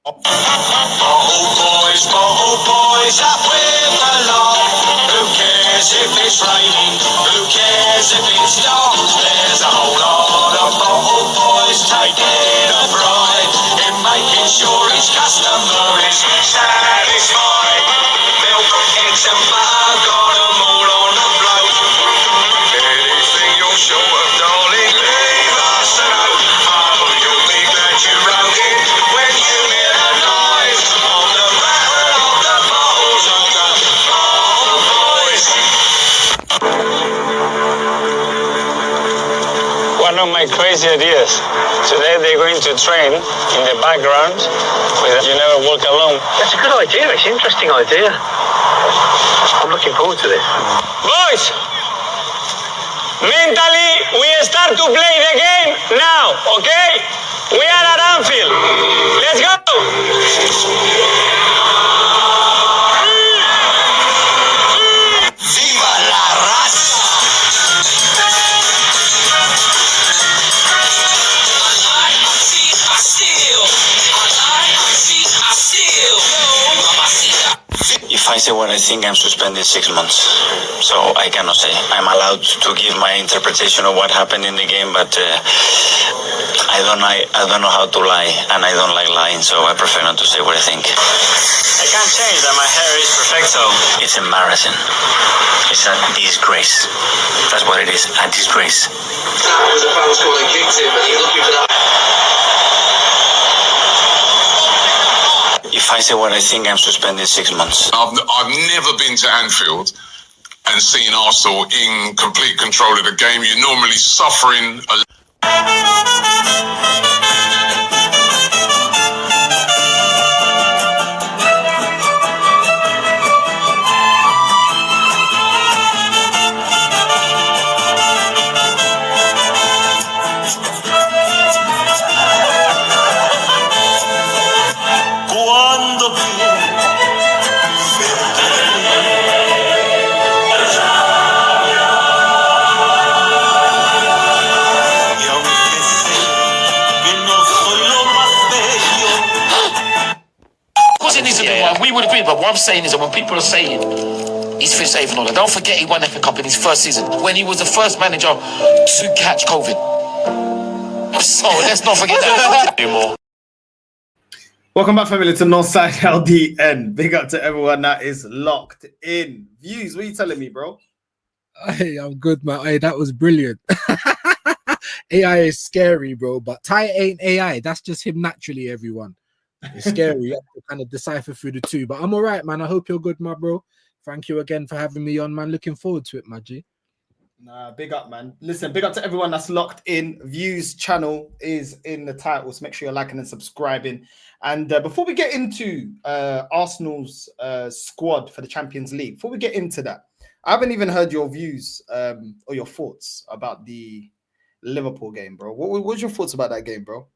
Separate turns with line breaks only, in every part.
Bottle boys, up with the lot. Who cares if it's raining? Who cares if it's dark? There's a whole lot of bottle boys taking a pride in making sure each customer is satisfied. Milk, eggs and butter, got 'em all on the float. Anything you're short of, darling, leave us a note. Oh, you'll be glad you wrote it when you hear the noise of the rattle of the bottles of the bottle boys.
One of my crazy ideas. Today they're going to train in the background with You Never Walk Alone.
That's a good idea. It's an interesting idea. I'm looking forward to this.
Boys, mentally we start to play the game now, okay? We are at Anfield. Let's go!
Viva la raza!
If I say what I think, I'm suspended 6 months. So I cannot say. I'm allowed to give my interpretation of what happened in the game, but I don't know how to lie, and I don't like lying, so I prefer not to say what I think. I can't change that my hair is perfecto. It's embarrassing. It's a disgrace. That's what it is, a disgrace.
That was a foul score, they kicked him, and he's looking for that.
If I say what I think, I'm suspended 6 months.
I've never been to Anfield and seen Arsenal in complete control of the game. You're normally suffering a
Cuando y aunque sé que no soy lo más bello.
Of course, it needs to be one. We would agree, but what I'm saying is that when people are saying he's fit, safe, and all that, don't forget he won FA Cup in his first season when he was the first manager to catch COVID. So let's not forget that anymore.
Welcome back, family, to Northside LDN. Big up to everyone that is locked in. Views, what are you telling me, bro?
Hey, I'm good, man. Hey, that was brilliant. AI is scary, bro, but Ty ain't AI. That's just him naturally, everyone. It's scary. You have to kind of decipher through the two, but I'm all right, man. I hope you're good, my bro. Thank you again for having me on, man. Looking forward to it, my G.
Nah, big up, man. Listen, big up to everyone that's locked in. Views channel is in the title, so make sure you're liking and subscribing. And before we get into Arsenal's squad for the Champions League, before we get into that, I haven't even heard your views or your thoughts about the Liverpool game, bro. What's your thoughts about that game, bro?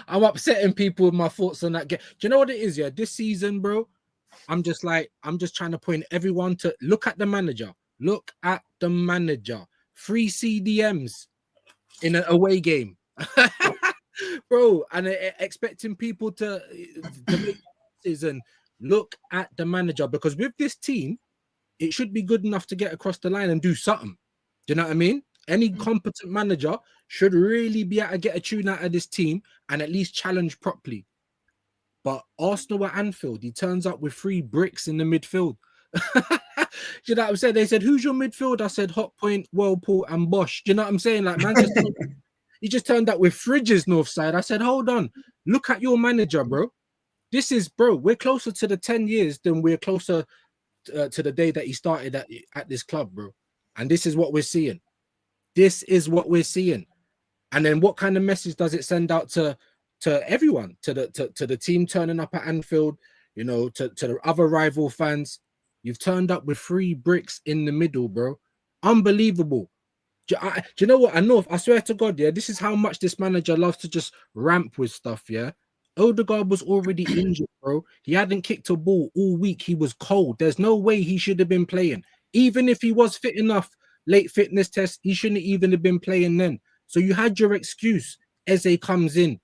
I'm upsetting people with my thoughts on that game. Do you know what it is? Yeah, this season, bro, I'm just trying to point everyone to look at the manager. Look at the manager. 3 CDMs in an away game. Bro, and expecting people to make decisions and look at the manager, because with this team, it should be good enough to get across the line and do something. Do you know what I mean? Any competent manager should really be able to get a tune out of this team and at least challenge properly. But Arsenal at Anfield, he turns up with 3 bricks in the midfield. You know what I'm saying? They said, who's your midfield? I said, Hot Point, Whirlpool, and Bosch. Do you know what I'm saying? Like, man, he just turned up with fridges Northside. I said, hold on. Look at your manager, bro. This is, bro, we're closer to the 10 years than we're closer to the day that he started at this club, bro. And this is what we're seeing. This is what we're seeing. And then what kind of message does it send out to everyone, to the team turning up at Anfield, you know, to the other rival fans? You've turned up with 3 bricks in the middle, bro. Unbelievable. Do you know what? I swear to God, yeah, this is how much this manager loves to just ramp with stuff, yeah? Odegaard was already injured, bro. He hadn't kicked a ball all week. He was cold. There's no way he should have been playing. Even if he was fit enough, late fitness test, he shouldn't even have been playing then. So you had your excuse. Eze comes in.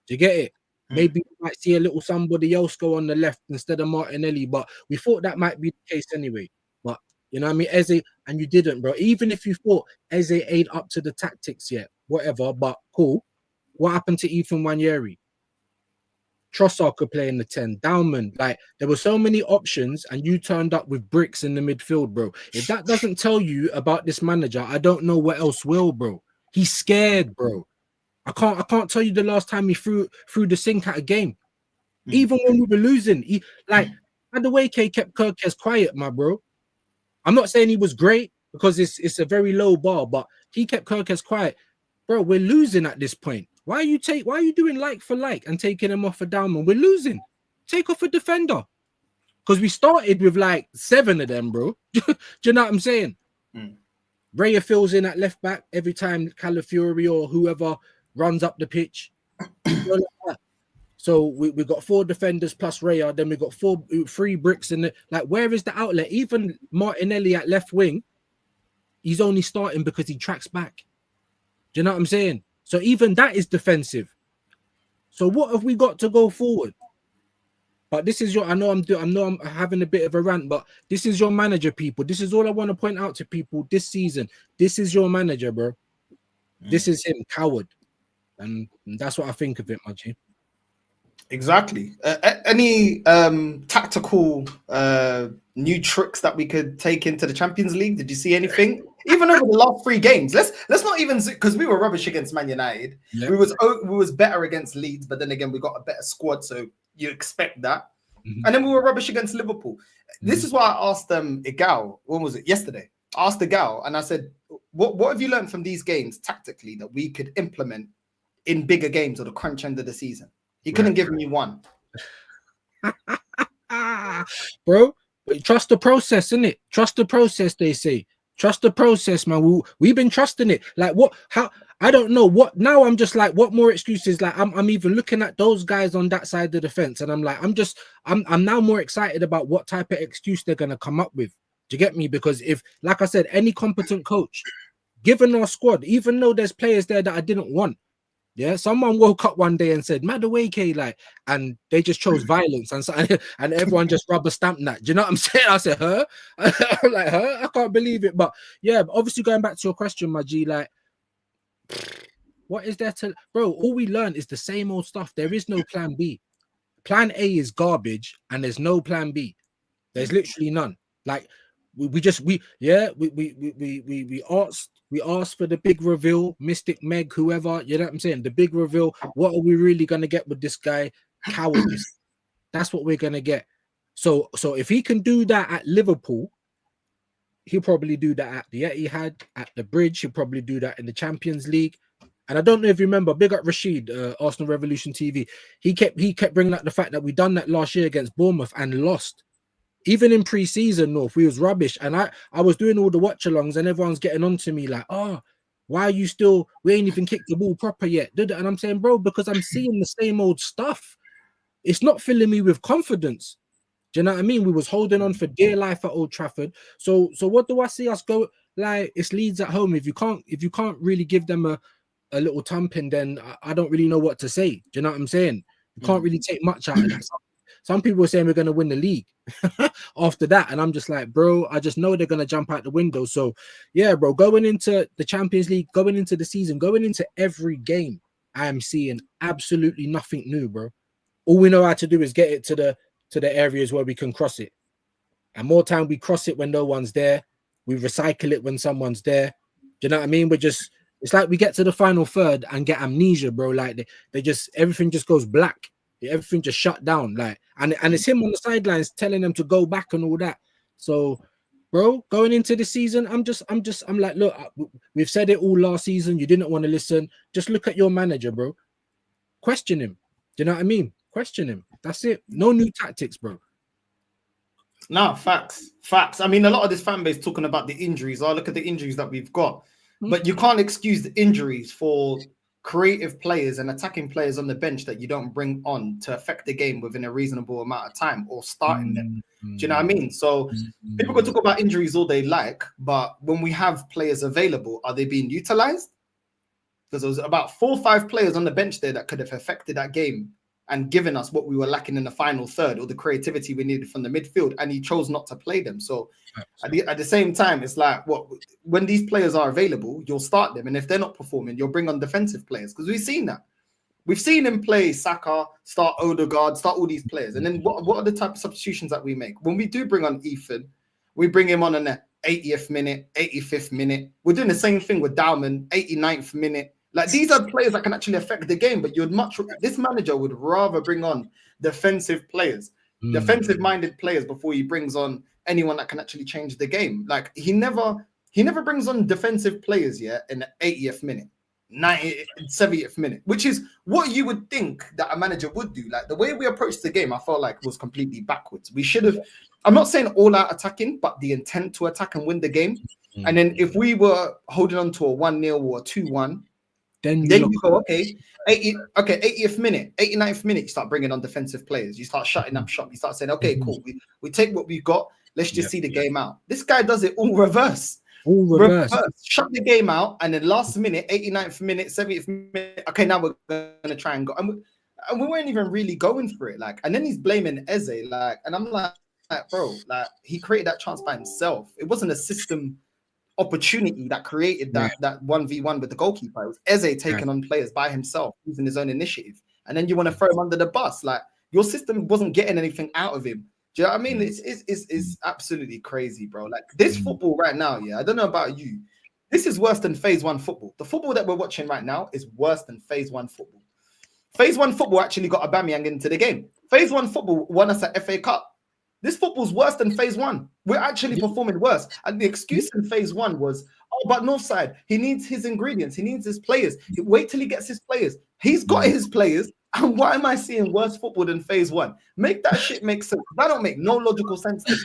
Do you get it? Maybe we might see a little somebody else go on the left instead of Martinelli, but we thought that might be the case anyway. But you know what I mean? Eze, and you didn't, bro. Even if you thought Eze ain't up to the tactics yet, whatever, but cool. What happened to Ethan Wanyeri? Trossard could play in the 10. Dowman, like there were so many options, and you turned up with bricks in the midfield, bro. If that doesn't tell you about this manager, I don't know what else will, bro. He's scared, bro. I can't tell you the last time he threw the sink at a game. Even when we were losing, Madueke kept Kirkes quiet, my bro. I'm not saying he was great because it's a very low bar, but he kept Kirkes quiet. Bro, we're losing at this point. Why are you doing like for like and taking him off for Dowman? We're losing. Take off a defender. Because we started with like 7 of them, bro. Do you know what I'm saying? Raya fills in at left back every time Calafiori or whoever runs up the pitch. So we got 4 defenders plus Raya. Then we got 3 bricks in it. Like, where is the outlet? Even Martinelli at left wing, he's only starting because he tracks back. Do you know what I'm saying? So even that is defensive. So what have we got to go forward? But this is your, I know I'm having a bit of a rant, but this is your manager, people. This is all I want to point out to people this season. This is your manager, bro. This is him, coward. And that's what I think of it, my G.
Exactly. Any tactical new tricks that we could take into the Champions League? Did you see anything? Even over the last 3 games, let's not even, because we were rubbish against Man United. Yeah. We was better against Leeds, but then again we got a better squad, so you expect that. And then we were rubbish against Liverpool. This is why I asked Igal. When was it? Yesterday. I asked Igal, and I said, "What have you learned from these games tactically that we could implement in bigger games or the crunch end of the season?" He couldn't give me one.
Bro, trust the process, innit? Trust the process, they say. Trust the process, man. We've been trusting it. Like, what? How? I don't know. What? Now I'm just like, what more excuses? Like, I'm even looking at those guys on that side of the fence, and I'm like, I'm now more excited about what type of excuse they're gonna come up with. Do you get me? Because if, like I said, any competent coach, given our squad, even though there's players there that I didn't want, yeah, someone woke up one day and said Madueke, like, and they just chose violence, and everyone just rubber stamped that. Do you know what I'm saying? I said, her? I'm like, her? I can't believe it. But yeah, obviously going back to your question, my G, like, what is there to, bro? All we learn is the same old stuff. There is no plan B. Plan A is garbage, and there's no plan B. There's literally none. Like, we asked for the big reveal, Mystic Meg, whoever, you know what I'm saying? The big reveal. What are we really gonna get with this guy? Cowardice. That's what we're gonna get. So if he can do that at Liverpool, he'll probably do that at the Etihad, at the Bridge. He'll probably do that in the Champions League. And I don't know if you remember, big up Rashid, Arsenal Revolution TV. He kept bringing up the fact that we done that last year against Bournemouth and lost. Even in pre-season, North, we was rubbish. And I was doing all the watch-alongs and everyone's getting on to me like, oh, why are you still, we ain't even kicked the ball proper yet. And I'm saying, bro, because I'm seeing the same old stuff. It's not filling me with confidence. Do you know what I mean? We was holding on for dear life at Old Trafford. So what do I see us go? Like, it's Leeds at home. If you can't really give them a little thumping, then I don't really know what to say. Do you know what I'm saying? You can't really take much out of that. Some people are saying we're going to win the league after that. And I'm just like, bro, I just know they're going to jump out the window. So, yeah, bro, going into the Champions League, going into the season, going into every game, I am seeing absolutely nothing new, bro. All we know how to do is get it to the areas where we can cross it. And more time we cross it when no one's there. We recycle it when someone's there. Do you know what I mean? It's like we get to the final third and get amnesia, bro. Like they just, everything just goes black. Everything just shut down, like, and it's him on the sidelines telling them to go back and all that. So, bro, going into the season, I'm like, look, we've said it all last season. You didn't want to listen. Just look at your manager, bro. Question him. Do you know what I mean? Question him. That's it. No new tactics, bro.
No, facts. I mean, a lot of this fan base talking about the injuries. Oh, look at the injuries that we've got. But you can't excuse the injuries for creative players and attacking players on the bench that you don't bring on to affect the game within a reasonable amount of time or starting them. Do you know what I mean? So people can talk about injuries all they like, but when we have players available, are they being utilized? because there was about 4 or 5 players on the bench there that could have affected that game and given us what we were lacking in the final third, or the creativity we needed from the midfield, and he chose not to play them. So at the same time, it's like, when these players are available, you'll start them, and if they're not performing, you'll bring on defensive players, because we've seen that. We've seen him play Saka, start Odegaard, start all these players, and then what are the type of substitutions that we make? When we do bring on Ethan, we bring him on in the 80th minute, 85th minute. We're doing the same thing with Dowman, 89th minute. Like, these are players that can actually affect the game, but this manager would rather bring on defensive players, defensive-minded players, before he brings on anyone that can actually change the game. Like, he never brings on defensive players yet in the 80th minute, 90th, 70th minute, which is what you would think that a manager would do. Like, the way we approached the game, I felt like was completely backwards. We should have, I'm not saying all out attacking, but the intent to attack and win the game. And then if we were holding on to a 1-0 or a 2-1, then you go, okay, 80th minute, 89th minute, you start bringing on defensive players. You start shutting up shop. You start saying, okay, cool. We take what we've got. Let's just see the game out. This guy does it all reverse. Shut the game out, and then last minute, 89th minute, 70th minute, okay, now we're going to try and go. And we weren't even really going for it. Like, and then he's blaming Eze. Like, and I'm like, bro, like, he created that chance by himself. It wasn't a system opportunity that created that 1v1 with the goalkeeper. It was Eze taking on players by himself, using his own initiative. And then you want to throw him under the bus. Like, your system wasn't getting anything out of him. Do you know what I mean? It's absolutely crazy, bro. Like, this football right now, I don't know about you. This is worse than phase 1 football. The football that we're watching right now is worse than phase 1 football. Phase 1 football actually got Aubameyang into the game. Phase 1 football won us a FA Cup. This football's worse than phase 1. We're actually performing worse. And the excuse in phase 1 was, but Northside, he needs his ingredients. He needs his players. Wait till he gets his players. He's got his players. And why am I seeing worse football than phase 1? Make that shit make sense. That don't make no logical sense to me.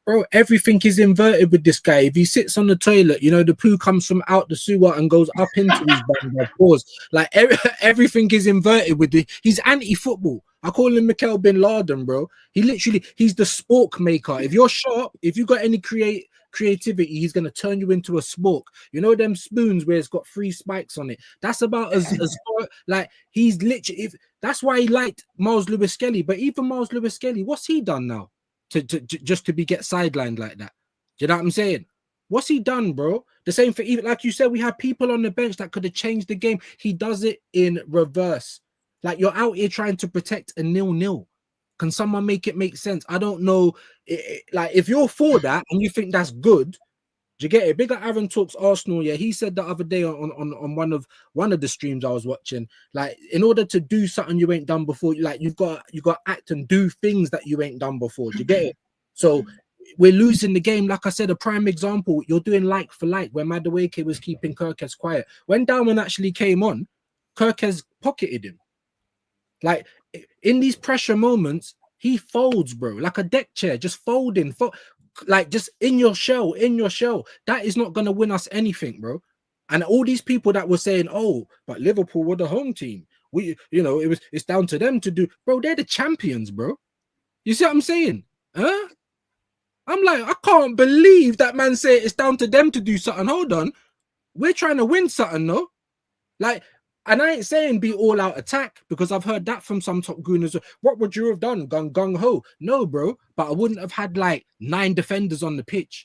Bro, everything is inverted with this guy. If he sits on the toilet, the poo comes from out the sewer and goes up into his bum. Pause. Like, everything is inverted with the. He's anti-football. I call him Mikel Bin Laden, bro. He's the spork maker. If you're sharp, if you got any creativity, he's gonna turn you into a spork. You know them spoons where it's got 3 spikes on it. That's about as far, like, he's literally. That's why he liked Miles Lewis Kelly. But even Miles Lewis Kelly, what's he done now to get sidelined like that? Do you know what I'm saying? What's he done, bro? The same for, even like you said, we have people on the bench that could have changed the game. He does it in reverse. Like, you're out here trying to protect a 0-0. Can someone make it make sense? I don't know. Like, if you're for that and you think that's good, do you get it? Big up Aaron Talks Arsenal. Yeah, he said the other day on one of the streams I was watching. Like, in order to do something you ain't done before, like, you got to act and do things that you ain't done before. Do you get it? So we're losing the game. Like I said, a prime example. You're doing like for like, where Madueke was keeping Kirkes quiet. When Dowman actually came on, Kirkes pocketed him. Like, in these pressure moments, he folds, bro, like a deck chair, just folding, like, just in your shell. That is not going to win us anything, bro. And all these people that were saying, oh, but Liverpool were the home team. It's down to them to do, bro. They're the champions, bro. You see what I'm saying? Huh? I'm like, I can't believe that man said it's down to them to do something. Hold on. We're trying to win something, no? Like, and I ain't saying be all out attack, because I've heard that from some top gooners. What would you have done? Gung ho? No, bro. But I wouldn't have had like 9 defenders on the pitch.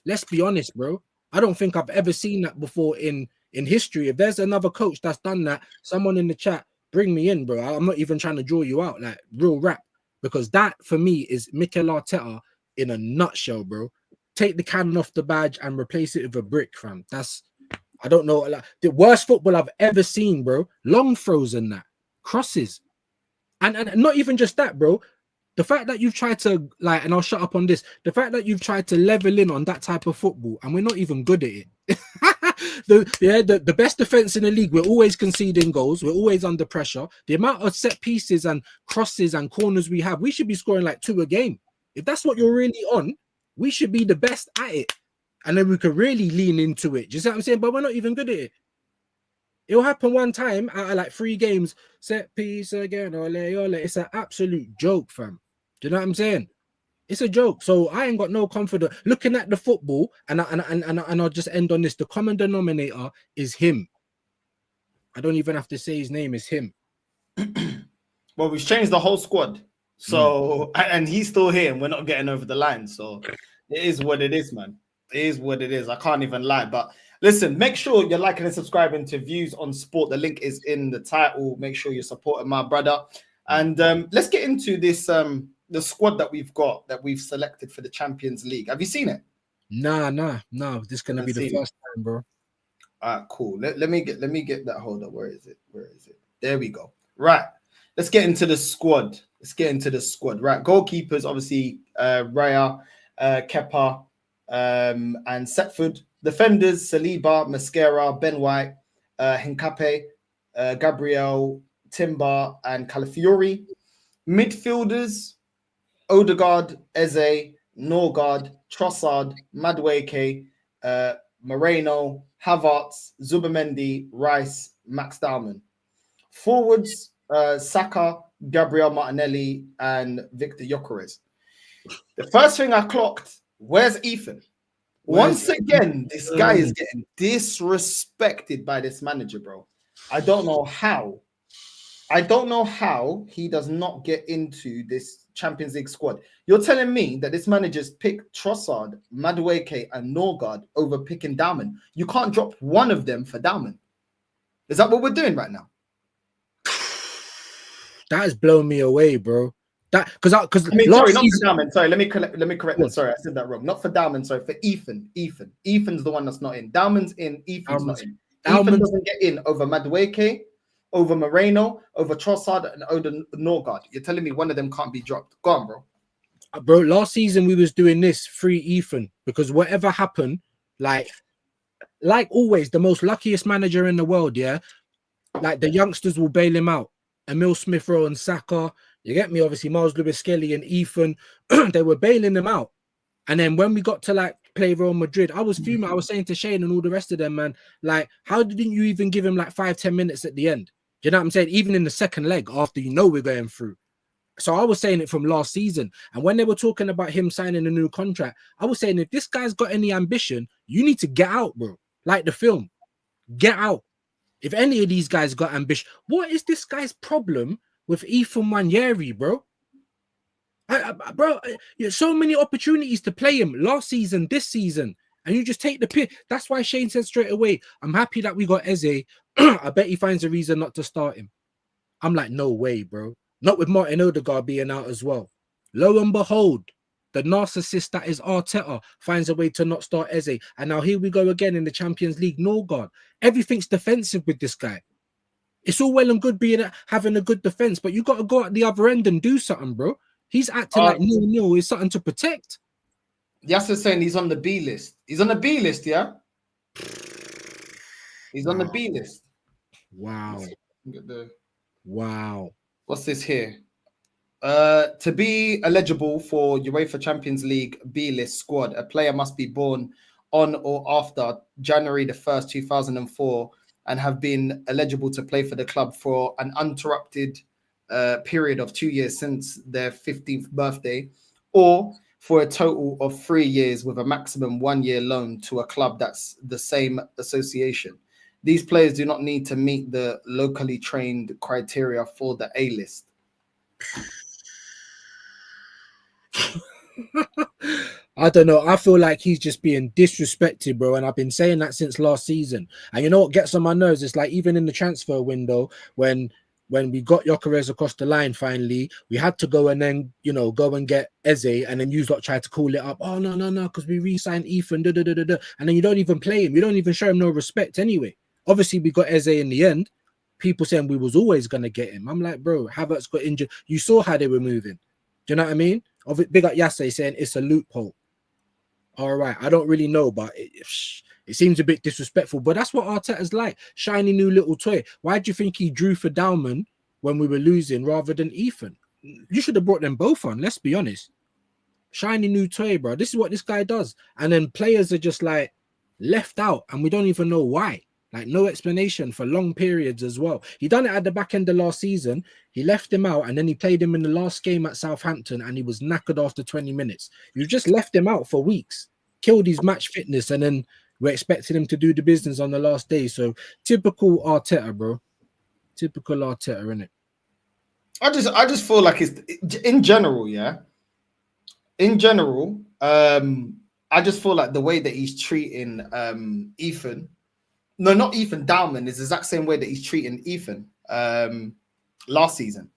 Let's be honest, bro. I don't think I've ever seen that before in history. If there's another coach that's done that, someone in the chat, bring me in, bro. I'm not even trying to draw you out, like, real rap. Because that, for me, is Mikel Arteta in a nutshell, bro. Take the cannon off the badge and replace it with a brick, fam. I don't know, like, the worst football I've ever seen, bro. Long throws and that. Crosses. And not even just that, bro. The fact that you've tried to, like, and I'll shut up on this, the fact that you've tried to level in on that type of football, and we're not even good at it. The best defense in the league, we're always conceding goals. We're always under pressure. The amount of set pieces and crosses and corners we have, we should be scoring like 2 a game. If that's what you're really on, we should be the best at it. And then we could really lean into it. Do you see what I'm saying? But we're not even good at it. It'll happen one time out of like 3 games. Set piece again. Ole. It's an absolute joke, fam. Do you know what I'm saying? It's a joke. So I ain't got no confidence. Looking at the football, and I'll just end on this. The common denominator is him. I don't even have to say his name. It's him.
Well, we've changed the whole squad. So, and he's still here, and we're not getting over the line. So, it is what it is, man. It is what it is. I can't even lie. But listen, make sure you're liking and subscribing to Views on Sport. The link is in the title. Make sure you're supporting my brother. And let's get into this the squad that we've got that we've selected for the Champions League. Have you seen it?
Nah. This is gonna be the first time, bro.
All right, cool. Let me get that. Hold up. Where is it? There we go. Right. Let's get into the squad. Right. Goalkeepers, obviously, Raya, Kepa, and Setford. Defenders, Saliba, Mascara, Ben White, Hincape, Gabriel, Timber, and Calafiori. Midfielders, Odegaard, Eze, Norgard, Trossard, Madueke, Moreno, Havertz, Zubimendi, Rice, Max Dowman. Forwards, Saka, Gabriel Martinelli, and Victor Gyökeres. The first thing I clocked, where's Ethan? Once again, this guy is getting disrespected by this manager, bro. I don't know how he does not get into this Champions League squad. You're telling me that this manager's picked Trossard, Madueke, and Norgard over picking Dowman. You can't drop one of them for Dowman. Is that what we're doing right now?
That has blown me away, bro. That because
not for Dowman. Sorry, let me correct that. Sorry, I said that wrong. Not for Dowman. Sorry, for Ethan. Ethan's the one that's not in. Dowman's in. Ethan's not in. Ethan doesn't get in over Madueke, over Moreno, over Trossard, and over Norgard. You're telling me one of them can't be dropped? Go on, bro.
Bro, last season we was doing this free Ethan because whatever happened, like always, the most luckiest manager in the world, yeah. Like the youngsters will bail him out. Emil Smith-Rowe and Saka, you get me? Obviously, Miles Lewis-Skelly and Ethan, they were bailing them out. And then when we got to like play Real Madrid, I was fuming. I was saying to Shane and all the rest of them, man, like, how didn't you even give him like 5-10 minutes at the end? Do you know what I'm saying? Even in the second leg, after you know we're going through. So I was saying it from last season. And when they were talking about him signing a new contract, I was saying, if this guy's got any ambition, you need to get out, bro. Like the film. Get out. If any of these guys got ambition, what is this guy's problem with Ethan Nwaneri, bro? Bro, so many opportunities to play him last season, this season, and you just take the pick. That's why Shane said straight away, I'm happy that we got Eze. I bet he finds a reason not to start him. I'm like, no way, bro. Not with Martin Odegaard being out as well. Lo and behold, the narcissist that is Arteta finds a way to not start Eze. And now here we go again in the Champions League. Norgard. Everything's defensive with this guy. It's all well and good having a good defense, but you got to go at the other end and do something, bro. He's acting like 0-0 is something to protect.
Yasser's saying he's on the B list. He's on the B list, yeah? He's on the B list.
Wow.
Wow. What's this here? To be eligible for UEFA Champions League B-list squad, a player must be born on or after January the 1st, 2004, and have been eligible to play for the club for an uninterrupted period of 2 years since their 15th birthday, or for a total of 3 years with a maximum 1 year loan to a club that's the same association. These players do not need to meet the locally trained criteria for the A-list.
I don't know. I feel like he's just being disrespected, bro. And I've been saying that since last season. And you know what gets on my nerves? It's like even in the transfer window, when we got Gyökeres across the line finally, we had to go and then, go and get Eze, and then you lot tried to call it up. Oh, no, because we re-signed Ethan, and then you don't even play him. You don't even show him no respect anyway. Obviously, we got Eze in the end. People saying we was always going to get him. I'm like, bro, Havertz got injured. You saw how they were moving. Do you know what I mean? Big up Yase saying it's a loophole. All right, I don't really know, but it seems a bit disrespectful. But that's what Arteta's like. Shiny new little toy. Why do you think he drew for Dowman when we were losing rather than Ethan? You should have brought them both on, let's be honest. Shiny new toy, bro. This is what this guy does. And then players are just like left out and we don't even know why. Like no explanation for long periods as well. He done it at the back end of last season. He left him out and then he played him in the last game at Southampton and he was knackered after 20 minutes. You just left him out for weeks, killed his match fitness, and then we're expecting him to do the business on the last day. So typical Arteta, bro. Typical Arteta, innit?
I just feel like it's in general, yeah. In general, I just feel like the way that he's treating Ethan. No, not Ethan. Dowman is the exact same way that he's treating Ethan last season.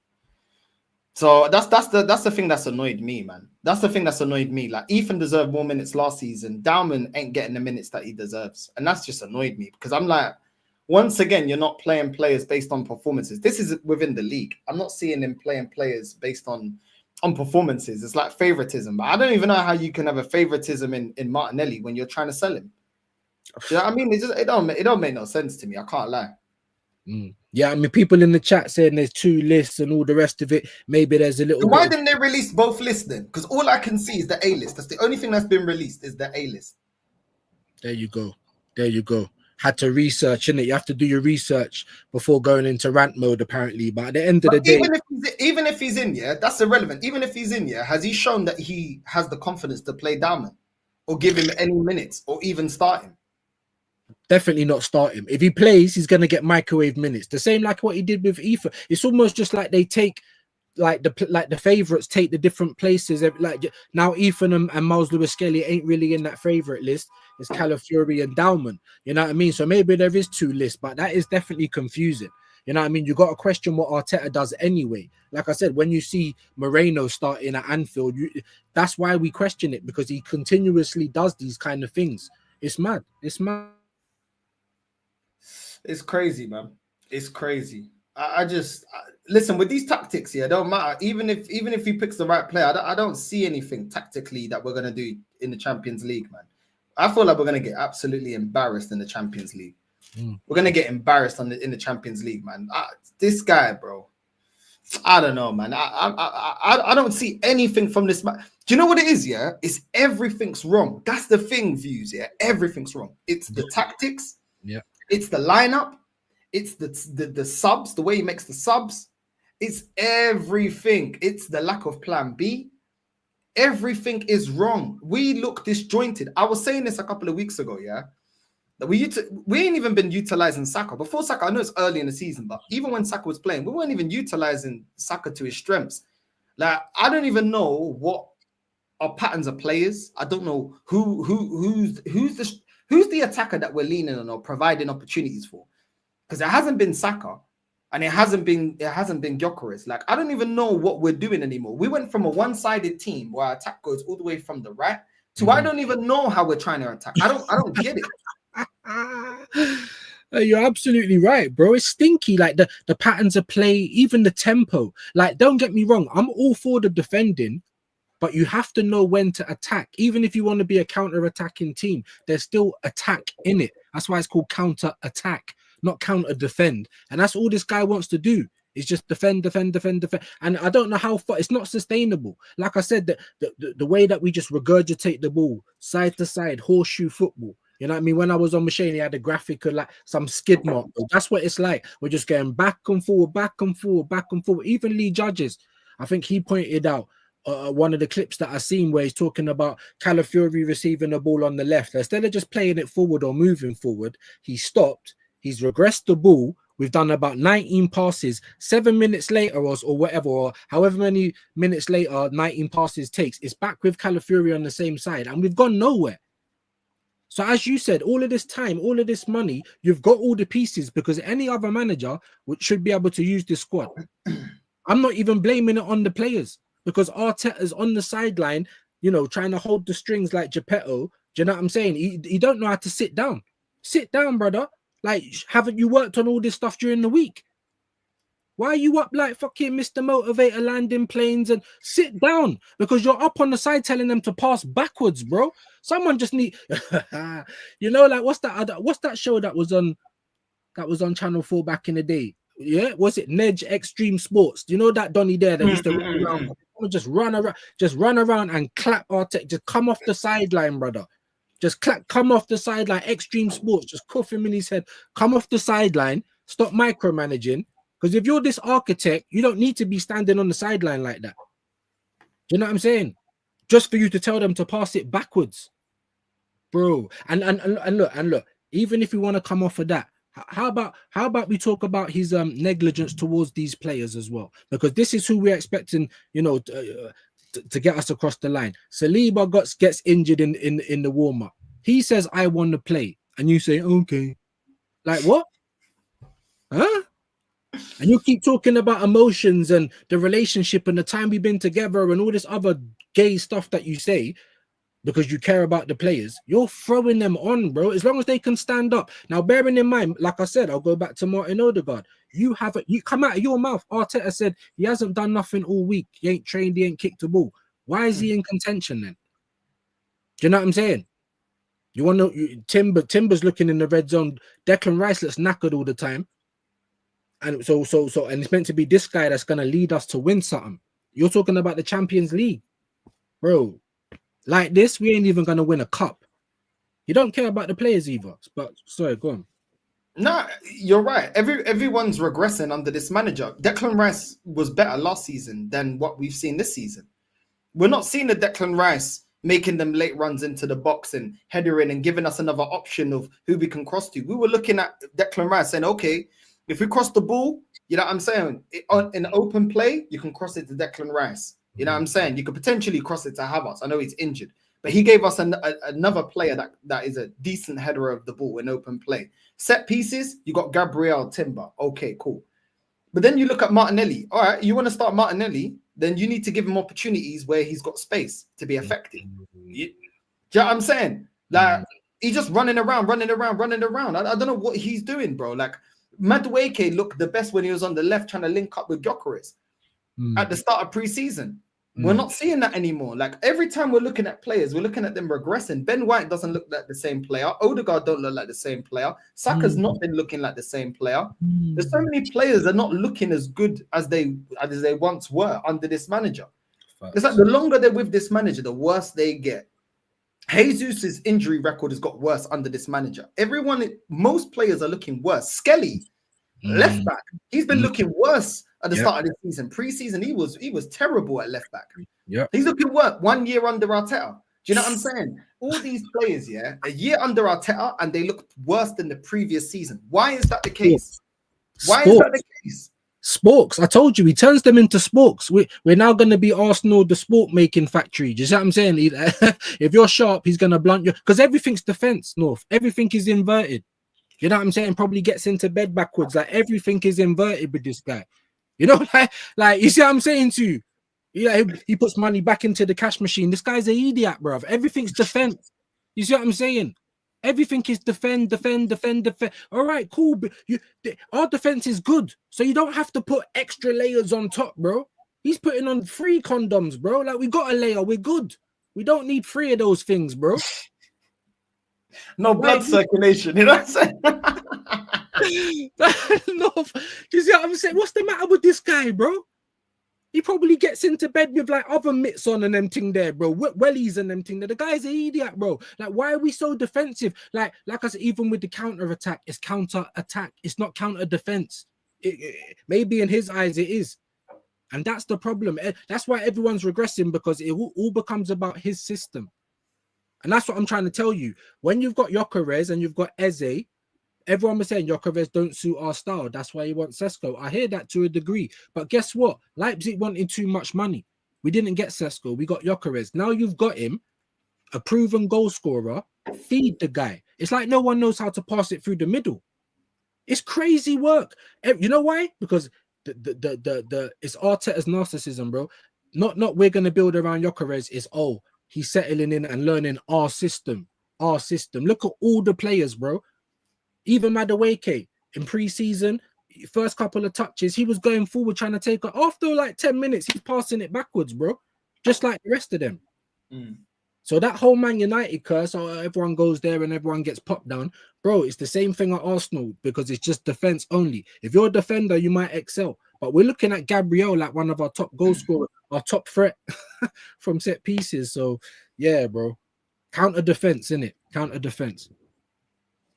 So that's the thing that's annoyed me, man. That's the thing that's annoyed me. Like Ethan deserved more minutes last season. Dowman ain't getting the minutes that he deserves, and that's just annoyed me because I'm like, once again, you're not playing players based on performances. This is within the league. I'm not seeing him playing players based on performances. It's like favoritism. But I don't even know how you can have a favoritism in Martinelli when you're trying to sell him. Do you know what I mean? It don't make no sense to me. I can't lie.
Yeah, I mean, people in the chat saying there's 2 lists and all the rest of it. Maybe there's a little.
So why didn't they release both lists then? Because all I can see is the A list. That's the only thing that's been released is the A list.
There you go. There you go. Had to research, innit? You have to do your research before going into rant mode, apparently. But at the end of the day,
even if he's in, yeah, that's irrelevant. Even if he's in, yeah, has he shown that he has the confidence to play Dowman or give him any minutes or even start him?
Definitely not start him. If he plays, he's going to get microwave minutes. The same like what he did with Ethan. It's almost just like they take like the favorites take the different places. Like now Ethan and Miles Lewis-Skelly ain't really in that favorite list. It's Calafiori and Dowman. You know what I mean? So maybe there is 2 lists, but that is definitely confusing. You know what I mean? You got to question what Arteta does anyway. Like I said, when you see Moreno starting at Anfield, that's why we question it, because he continuously does these kind of things. It's mad. It's mad.
It's crazy, man. It's crazy. I just listen with these tactics. Yeah, don't matter. Even if he picks the right player, I don't see anything tactically that we're gonna do in the Champions League, man. I feel like we're gonna get absolutely embarrassed in the Champions League. We're gonna get embarrassed in the Champions League, man. This guy, bro. I don't know, man. I don't see anything from this match. Do you know what it is? Yeah, it's everything's wrong. That's the thing, views. Yeah, everything's wrong. It's the tactics.
Yeah.
It's the lineup. It's the subs, the way he makes the subs. It's everything. It's the lack of plan B. Everything is wrong. We look disjointed. I was saying this a couple of weeks ago, yeah? That we ain't even been utilizing Saka. Before Saka, I know it's early in the season, but even when Saka was playing, we weren't even utilizing Saka to his strengths. Like, I don't even know what our patterns of players. I don't know who's the attacker that we're leaning on or providing opportunities for. Because it hasn't been Saka and it hasn't been Gyökeres. Like, I don't even know what we're doing anymore. We went from a one-sided team where our attack goes all the way from the right to I don't even know how we're trying to attack. I don't get it.
You're absolutely right, bro. It's stinky. Like the patterns of play, even the tempo. Like, don't get me wrong, I'm all for the defending, but you have to know when to attack. Even if you want to be a counter-attacking team, there's still attack in it. That's why it's called counter-attack, not counter-defend. And that's all this guy wants to do. Is just defend. And I don't know how far. It's not sustainable. Like I said, the way that we just regurgitate the ball side to side, horseshoe football. You know what I mean? When I was on Machine, he had a graphic of like some skid mark. That's what it's like. We're just going back and forward. Even Lee Judges, I think he pointed out one of the clips that I've seen where he's talking about Calafiori receiving the ball on the left. Instead of just playing it forward or moving forward, he stopped. He's regressed the ball. We've done about 19 passes. 7 minutes later or whatever, or however many minutes later 19 passes takes, it's back with Calafiori on the same side, and we've gone nowhere. So as you said, all of this time, all of this money, you've got all the pieces, because any other manager should be able to use this squad. I'm not even blaming it on the players, because Arteta's on the sideline, you know, trying to hold the strings like Geppetto. Do you know what I'm saying? He don't know how to sit down. Sit down, brother. Like, haven't you worked on all this stuff during the week? Why are you up like fucking Mr. Motivator landing planes? And sit down, because you're up on the side telling them to pass backwards, bro. Someone just need, you know, like what's that show that was on Channel 4 back in the day? Yeah, was it Nedge Extreme Sports? Do you know that Donny there that used to run around? Just run around and clap Arteta. Just come off the sideline, brother. Just come off the sideline. Extreme Sports, just cuff him in his head. Come off the sideline. Stop micromanaging. Because if you're this architect, you don't need to be standing on the sideline like that. Do you know what I'm saying? Just for you to tell them to pass it backwards, bro. And look. Even if you want to come off of that, How about we talk about his negligence towards these players as well? Because this is who we're expecting, you know, to get us across the line. Saliba gets injured in the warm-up. He says, I want to play. And you say, okay. Like what? Huh? And you keep talking about emotions and the relationship and the time we've been together and all this other gay stuff that you say because you care about the players. You're throwing them on, bro, as long as they can stand up. Now, bearing in mind, like I said, I'll go back to Martin Odegaard. You come out of your mouth. Arteta said he hasn't done nothing all week. He ain't trained, he ain't kicked a ball. Why is he in contention then? Do you know what I'm saying? You want to Timber's looking in the red zone. Declan Rice looks knackered all the time. And so and it's meant to be this guy that's gonna lead us to win something. You're talking about the Champions League, bro. Like this, we ain't even gonna win a cup. You don't care about the players either. But sorry, go on.
No, you're right. Everyone's regressing under this manager. Declan Rice was better last season than what we've seen this season. We're not seeing the Declan Rice making them late runs into the box and headering and giving us another option of who we can cross to. We were looking at Declan Rice saying, okay, if we cross the ball, you know what I'm saying? In open play, you can cross it to Declan Rice. You know what I'm saying? You could potentially cross it to Havertz. I know he's injured, but he gave us another player that is a decent header of the ball in open play. Set pieces, you got Gabriel Timber. Okay, cool. But then you look at Martinelli. All right, you want to start Martinelli, then you need to give him opportunities where he's got space to be effective. Do you know what I'm saying? Like, he's just running around. I don't know what he's doing, bro. Like, Madueke looked the best when he was on the left trying to link up with Gyökeres at the start of pre-season. We're not seeing that anymore. Like, every time we're looking at players, we're looking at them regressing. Ben White doesn't look like the same player. Odegaard don't look like the same player. Saka's not been looking like the same player. There's so many players that are not looking as good as they once were under this manager. It's like the longer they're with this manager, the worse they get. Jesus' injury record has got worse under this manager. Most players are looking worse. Skelly, left back, he's been looking worse at the start of the season. Pre-season, he was terrible at left back. Yeah, he's looking worse 1 year under Arteta. Do you know what I'm saying? All these players, a year under Arteta, and they look worse than the previous season. Why is that the case? Why is that the case?
Sporks, I told you, he turns them into sporks. We're now going to be Arsenal, the sport making factory. Do you see what I'm saying? If you're sharp, he's going to blunt you because everything's defense, North. Everything is inverted. You know what I'm saying? Probably gets into bed backwards. Like, everything is inverted with this guy. You know, like you see what I'm saying to you? Yeah, he puts money back into the cash machine. This guy's an idiot, bro. Everything's defense. You see what I'm saying? Everything is defend. All right, cool. But our defense is good, so you don't have to put extra layers on top, bro. He's putting on 3 condoms, bro. Like, we got a layer, we're good. We don't need 3 of those things, bro.
No blood circulation, you know what I'm saying?
No, you see what I'm saying? What's the matter with this guy, bro? He probably gets into bed with like other mitts on and them thing there, bro. Wellies and them thing there. The guy's an idiot, bro. Like, why are we so defensive? Like I said, even with the counter attack, it's counter attack. It's not counter defense. Maybe in his eyes it is, and that's the problem. That's why everyone's regressing, because it all becomes about his system, and that's what I'm trying to tell you. When you've got Gyökeres and you've got Eze, everyone was saying Gyökeres don't suit our style. That's why he wants Sesko. I hear that to a degree. But guess what? Leipzig wanted too much money. We didn't get Sesko. We got Gyökeres. Now you've got him, a proven goal scorer. Feed the guy. It's like no one knows how to pass it through the middle. It's crazy work. You know why? Because it's Arteta's narcissism, bro. Not we're going to build around Gyökeres. It's, he's settling in and learning our system. Our system. Look at all the players, bro. Even Madueke in pre-season, first couple of touches, he was going forward trying to take it. After like 10 minutes, he's passing it backwards, bro. Just like the rest of them. So that whole Man United curse, everyone goes there and everyone gets popped down. Bro, it's the same thing at Arsenal, because it's just defense only. If you're a defender, you might excel. But we're looking at Gabriel like one of our top goal scorers, our top threat from set pieces. So, yeah, bro. Counter defense, innit? Counter defense.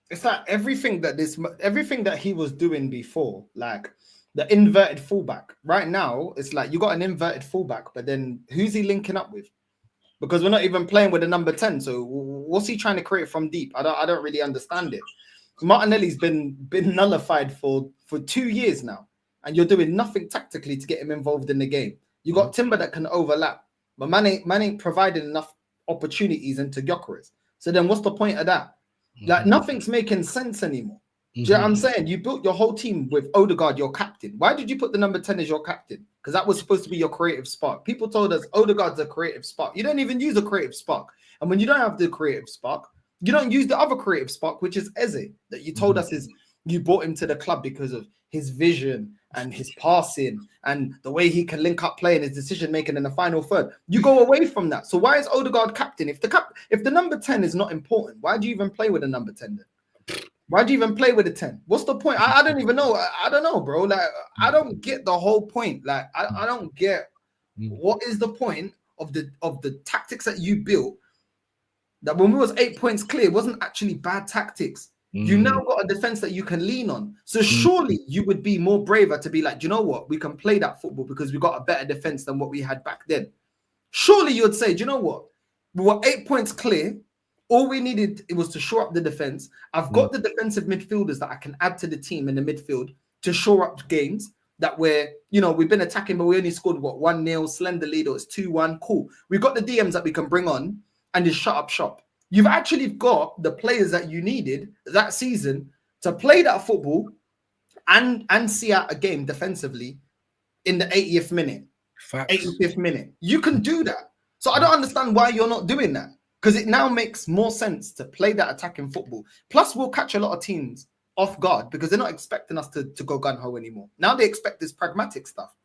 It's like everything that he was doing before, like the inverted fullback. Right now, it's like you got an inverted fullback, but then who's he linking up with? Because we're not even playing with a number 10. So what's he trying to create from deep? I don't really understand it. Martinelli's been nullified for 2 years now, and you're doing nothing tactically to get him involved in the game. You got Timber that can overlap, but man ain't providing enough opportunities into Gyökeres. So then what's the point of that? Like nothing's making sense anymore. Do you know what I'm saying? You built your whole team with Odegaard, your captain. Why did you put the number 10 as your captain? Because that was supposed to be your creative spark. People told us Odegaard's a creative spark. You don't even use a creative spark. And when you don't have the creative spark, you don't use the other creative spark, which is Eze, that you told us is you brought him to the club because of his vision and his passing and the way he can link up play and his decision making in the final third. You go away from that. So why is Odegaard captain? If the number 10 is not important, why do you even play with a number 10 then? Why do you even play with a 10? What's the point? I don't even know. I don't know, bro. Like, I don't get the whole point. Like, I don't get what is the point of the tactics that you built. That when we was 8 points clear, wasn't actually bad tactics. You now got a defense that you can lean on. So surely you would be more braver to be like, you know what? We can play that football because we got a better defense than what we had back then. Surely you would say, do you know what? We were 8 points clear. All we needed it was to shore up the defense. I've got the defensive midfielders that I can add to the team in the midfield to shore up games that we've been attacking, but we only scored 1-0, slender lead, or it's 2-1. Cool. We've got the DMs that we can bring on and just shut up shop. You've actually got the players that you needed that season to play that football and see out a game defensively in the 80th minute, 85th minute. You can do that. So I don't understand why you're not doing that. Because it now makes more sense to play that attacking football. Plus, we'll catch a lot of teams off guard because they're not expecting us to go gun-ho anymore. Now they expect this pragmatic stuff.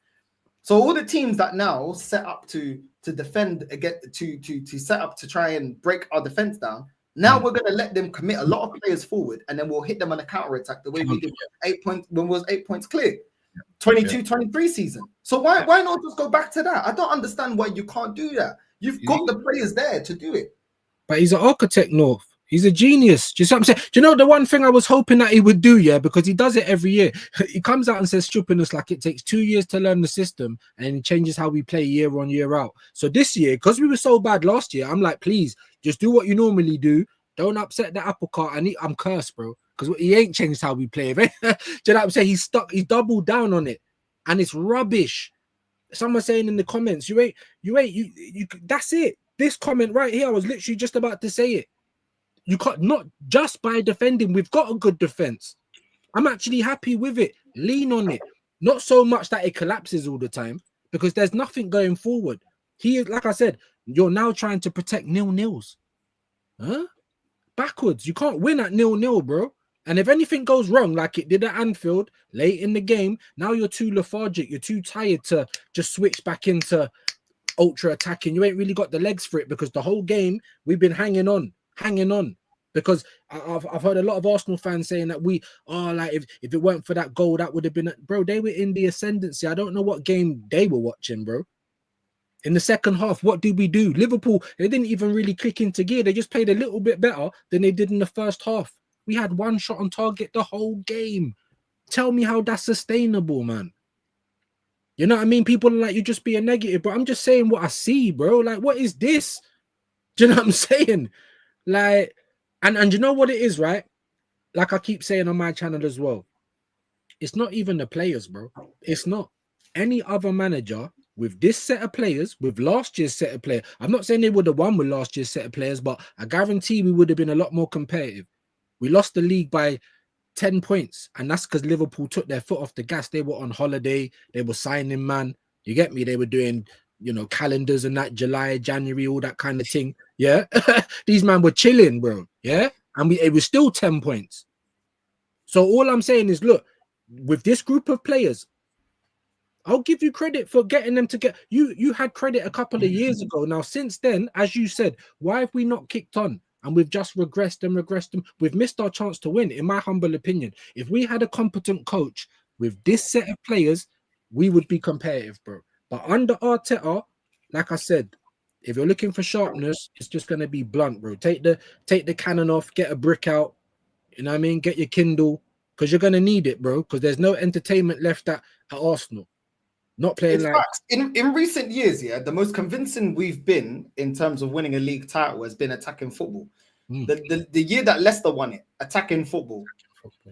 So all the teams that now set up to defend, to set up to try and break our defense down, now we're going to let them commit a lot of players forward, and then we'll hit them on a counter-attack the way we did 8 points when we was 8 points clear. 22-23 season. So why not just go back to that? I don't understand why you can't do that. You've got the players there to do it.
But he's an architect, North. He's a genius. Do you see what I'm saying? Do you know the one thing I was hoping that he would do, yeah? Because he does it every year. He comes out and says stupidness like it takes 2 years to learn the system, and he changes how we play year on, year out. So this year, because we were so bad last year, I'm like, please, just do what you normally do. Don't upset the apple cart. I'm cursed, bro. Because he ain't changed how we play. Do you know what I'm saying? He's doubled down on it. And it's rubbish. Someone saying in the comments, you that's it. This comment right here, I was literally just about to say it. You can't, not just by defending, we've got a good defense. I'm actually happy with it. Lean on it. Not so much that it collapses all the time, because there's nothing going forward. Like I said, you're now trying to protect 0-0s. Huh? Backwards. You can't win at 0-0, bro. And if anything goes wrong, like it did at Anfield late in the game, now you're too lethargic. You're too tired to just switch back into ultra attacking. You ain't really got the legs for it, because the whole game we've been hanging on. Because I've heard a lot of Arsenal fans saying that if it weren't for that goal, that would have been, bro, they were in the ascendancy. I don't know what game they were watching, bro. In the second half, what did we do? Liverpool, they didn't even really kick into gear. They just played a little bit better than they did in the first half. We had one shot on target the whole game. Tell me how that's sustainable, man. You know what I mean? People are like, you just be a negative, but I'm just saying what I see, bro. Like, what is this? Do you know what I'm saying? Like, and you know what it is, right? Like I keep saying on my channel as well. It's not even the players, bro. It's not. Any other manager with this set of players, with last year's set of players, I'm not saying they would have won with last year's set of players, but I guarantee we would have been a lot more competitive. We lost the league by 10 points, and that's because Liverpool took their foot off the gas. They were on holiday. They were signing, man. You get me? They were doing, calendars and that, July, January, all that kind of thing. Yeah. These men were chilling, bro. Yeah. And it was still 10 points. So all I'm saying is, look, with this group of players, I'll give you credit for getting them to get you had credit a couple of years ago. Now, since then, as you said, why have we not kicked on? And we've just regressed them. We've missed our chance to win, in my humble opinion. If we had a competent coach with this set of players, we would be competitive, bro. But under Arteta, like I said, if you're looking for sharpness, it's just going to be blunt, bro. Take the cannon off, get a brick out, you know what I mean? Get your Kindle, because you're going to need it, bro, because there's no entertainment left at Arsenal. Not playing
it's
like...
facts. In recent years, yeah, the most convincing we've been in terms of winning a league title has been attacking football. The year that Leicester won it, attacking football.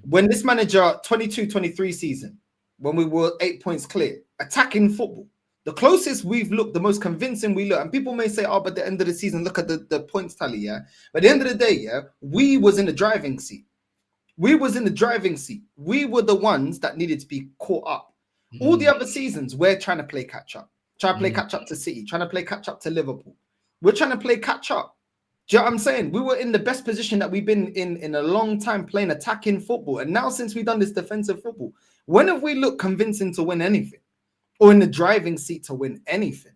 when this manager 22-23 season, when we were 8 points clear, attacking football, the closest we've looked, the most convincing we look, and people may say, oh, but at the end of the season, look at the points tally, yeah? But at the end of the day, yeah, we was in the driving seat. We was in the driving seat. We were the ones that needed to be caught up. All the other seasons, we're trying to play catch up. Trying to play catch up to City, trying to play catch up to Liverpool. We're trying to play catch up. Do you know what I'm saying? We were in the best position that we've been in a long time, playing attacking football. And now since we've done this defensive football, when have we looked convincing to win anything? Or in the driving seat to win anything?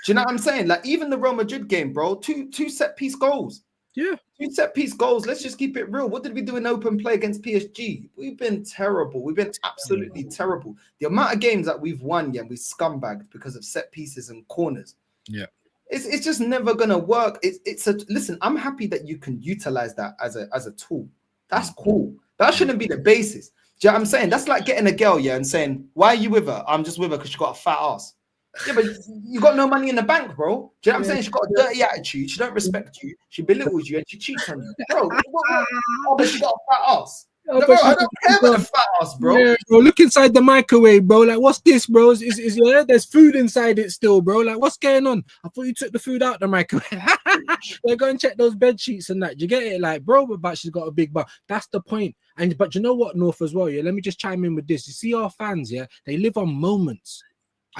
Do you know what I'm saying? Like even the Real Madrid game, bro, two set piece goals.
Yeah.
2 set piece goals. Let's just keep it real. What did we do in open play against PSG? We've been terrible. We've been absolutely terrible. The amount of games that we've won, yeah, we scumbagged because of set pieces and corners.
Yeah.
It's just never gonna work. Listen, I'm happy that you can utilize that as a tool. That's cool. That shouldn't be the basis. Do you know what I'm saying? That's like getting a girl, yeah, and saying, why are you with her? I'm just with her because she got a fat ass. Yeah, but you got no money in the bank, bro. Do you know what I'm saying? She got a dirty attitude. She don't respect you. She belittles you and she cheats on you, bro. Oh, but she got a fat ass. No, bro, I don't care about the fat ass, bro.
Yeah, bro. Look inside the microwave, bro. Like, what's this, bro? Is yeah? There's food inside it still, bro. Like, what's going on? I thought you took the food out the microwave. They're going to check those bed sheets and that. You get it, like, bro. But she's got a big butt. That's the point. But you know what, North as well. Yeah. Let me just chime in with this. You see, our fans, yeah, they live on moments.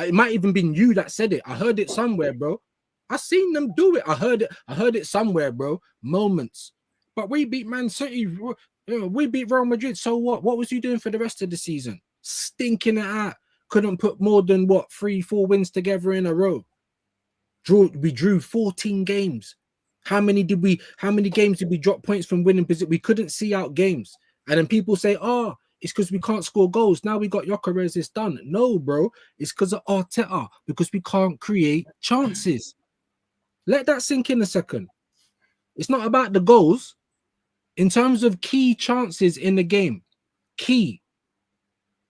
It might even been you that said it. I heard it somewhere, bro. I seen them do it. I heard it somewhere, bro. Moments. But we beat Man City. We beat Real Madrid. So what? What was you doing for the rest of the season? Stinking it out. Couldn't put more than 3-4 wins together in a row. We drew 14 games. How many games did we drop points from winning? Because we couldn't see out games. And then people say, oh, it's because we can't score goals. Now we got Gyökeres, it's done. No, bro. It's because of Arteta. Because we can't create chances. Let that sink in a second. It's not about the goals. In terms of key chances in the game, key,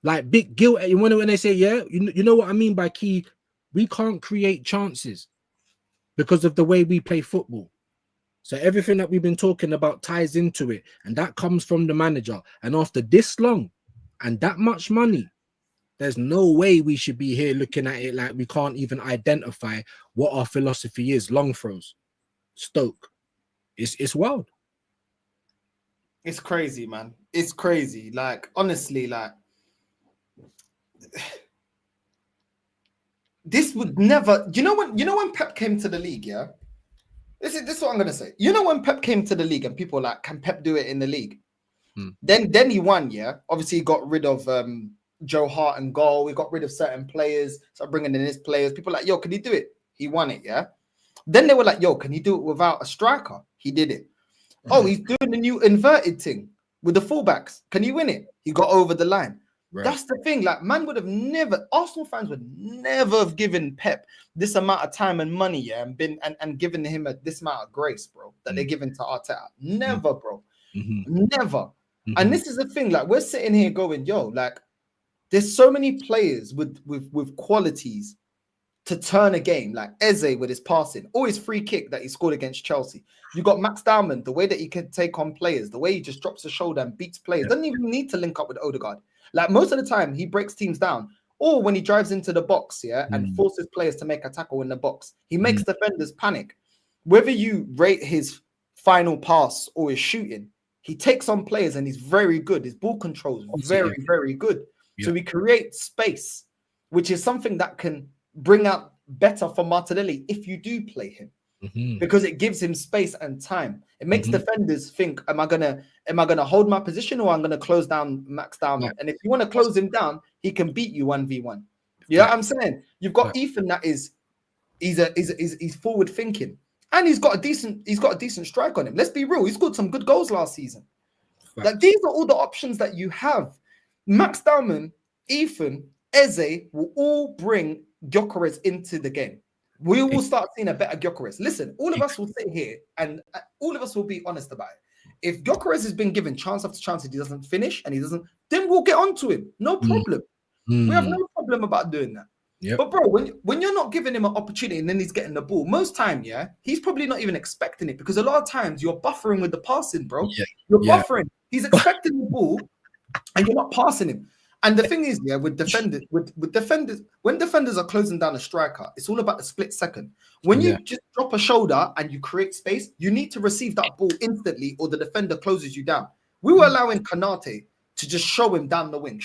like big guilt. When they say, yeah, you know what I mean by key, we can't create chances because of the way we play football. So everything that we've been talking about ties into it, and that comes from the manager. And after this long and that much money, there's no way we should be here looking at it like we can't even identify what our philosophy is. Long throws, Stoke, it's wild.
It's crazy, man. It's crazy. Like, honestly, like, this would never. You know when Pep came to the league, yeah? This is what I'm gonna say. You know when Pep came to the league and people were like, can Pep do it in the league? Then he won, yeah. Obviously, he got rid of Joe Hart and goal. We got rid of certain players, started bringing in his players. People were like, yo, can he do it? He won it, yeah. Then they were like, yo, can he do it without a striker? He did it. Oh, he's doing the new inverted thing with the fullbacks. Can you win it? He got over the line. Right. That's the thing. Like, man would have never, Arsenal fans would never have given Pep this amount of time and money, yeah, and given him this amount of grace, bro, that they're giving to Arteta. Never, bro. Never. And this is the thing. Like, we're sitting here going, yo, like, there's so many players with qualities to turn a game, like Eze with his passing, or his free kick that he scored against Chelsea. You got Max Dowman, the way that he can take on players, the way he just drops the shoulder and beats players. Doesn't even need to link up with Odegaard. Like, most of the time, he breaks teams down. Or when he drives into the box, yeah, and forces players to make a tackle in the box, he makes defenders panic. Whether you rate his final pass or his shooting, he takes on players and he's very good. His ball control is very, very good. Yeah. So he creates space, which is something that can bring out better for Martinelli if you do play him, because it gives him space and time. It makes defenders think, am I gonna hold my position, or I'm gonna close down Max Dowman? And if you want to close him down, he can beat you 1v1. You know what I'm saying? You've got Ethan that he's forward thinking, and he's got a decent strike on him. Let's be real, he scored some good goals last season. Like, these are all the options that you have. Max Dowman, Ethan, Eze will all bring Gyökeres into the game. We will start seeing a better Gyökeres. Listen, all of us will sit here and all of us will be honest about it. If Gyökeres has been given chance after chance and he doesn't finish and he doesn't, then we'll get onto him. No problem. We have no problem about doing that.
Yeah.
But bro, when you're not giving him an opportunity and then he's getting the ball, most time, yeah, he's probably not even expecting it because a lot of times you're buffering with the passing, bro.
Yeah.
You're
Yeah.
buffering. He's expecting the ball and you're not passing him. And the thing is, yeah, with defenders, when defenders are closing down a striker, it's all about the split second. When you just drop a shoulder and you create space, you need to receive that ball instantly, or the defender closes you down. We were allowing Kanate to just show him down the wing,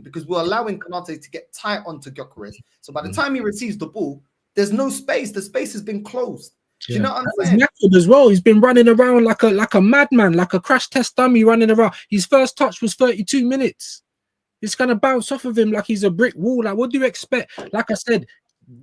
because we're allowing Kanate to get tight onto Gyökeres. So by the time he receives the ball, there's no space. The space has been closed. Do you know what I'm saying?
He's knackered as well. He's been running around like a madman, like a crash test dummy running around. His first touch was 32 minutes. It's going to bounce off of him like he's a brick wall. Like, what do you expect? Like I said,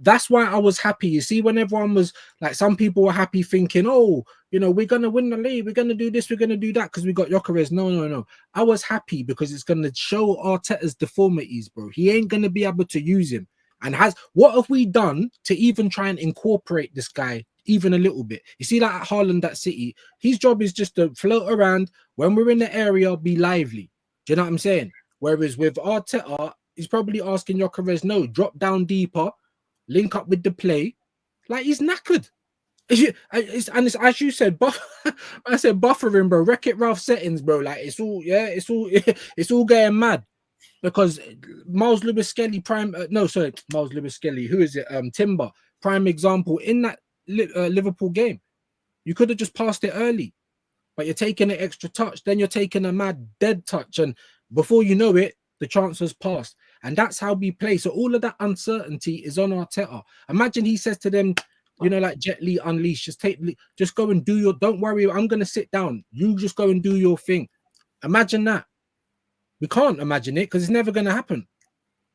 that's why I was happy. You see, when everyone was like, some people were happy thinking, oh, you know, we're going to win the league. We're going to do this. We're going to do that because we got Gyökeres. No. I was happy because it's going to show Arteta's deformities, bro. He ain't going to be able to use him. And what have we done to even try and incorporate this guy even a little bit? You see, like at Haaland at City, his job is just to float around. When we're in the area, be lively. Do you know what I'm saying? Whereas with Arteta, he's probably asking Gyökeres, no, drop down deeper, link up with the play. Like, he's knackered. And it's as you said, I said buffering, bro. Wreck-It Ralph settings, bro. Like, it's all going mad. Because Miles Lewis Skelly, Miles Lewis Skelly, who is it? Timber, prime example in that Liverpool game. You could have just passed it early, but you're taking an extra touch, then you're taking a mad dead touch, and before you know it, the chance has passed. And that's how we play. So all of that uncertainty is on Arteta. Imagine he says to them, you know, like Jet Li Unleashed, just go and do don't worry, I'm going to sit down. You just go and do your thing. Imagine that. We can't imagine it because it's never going to happen.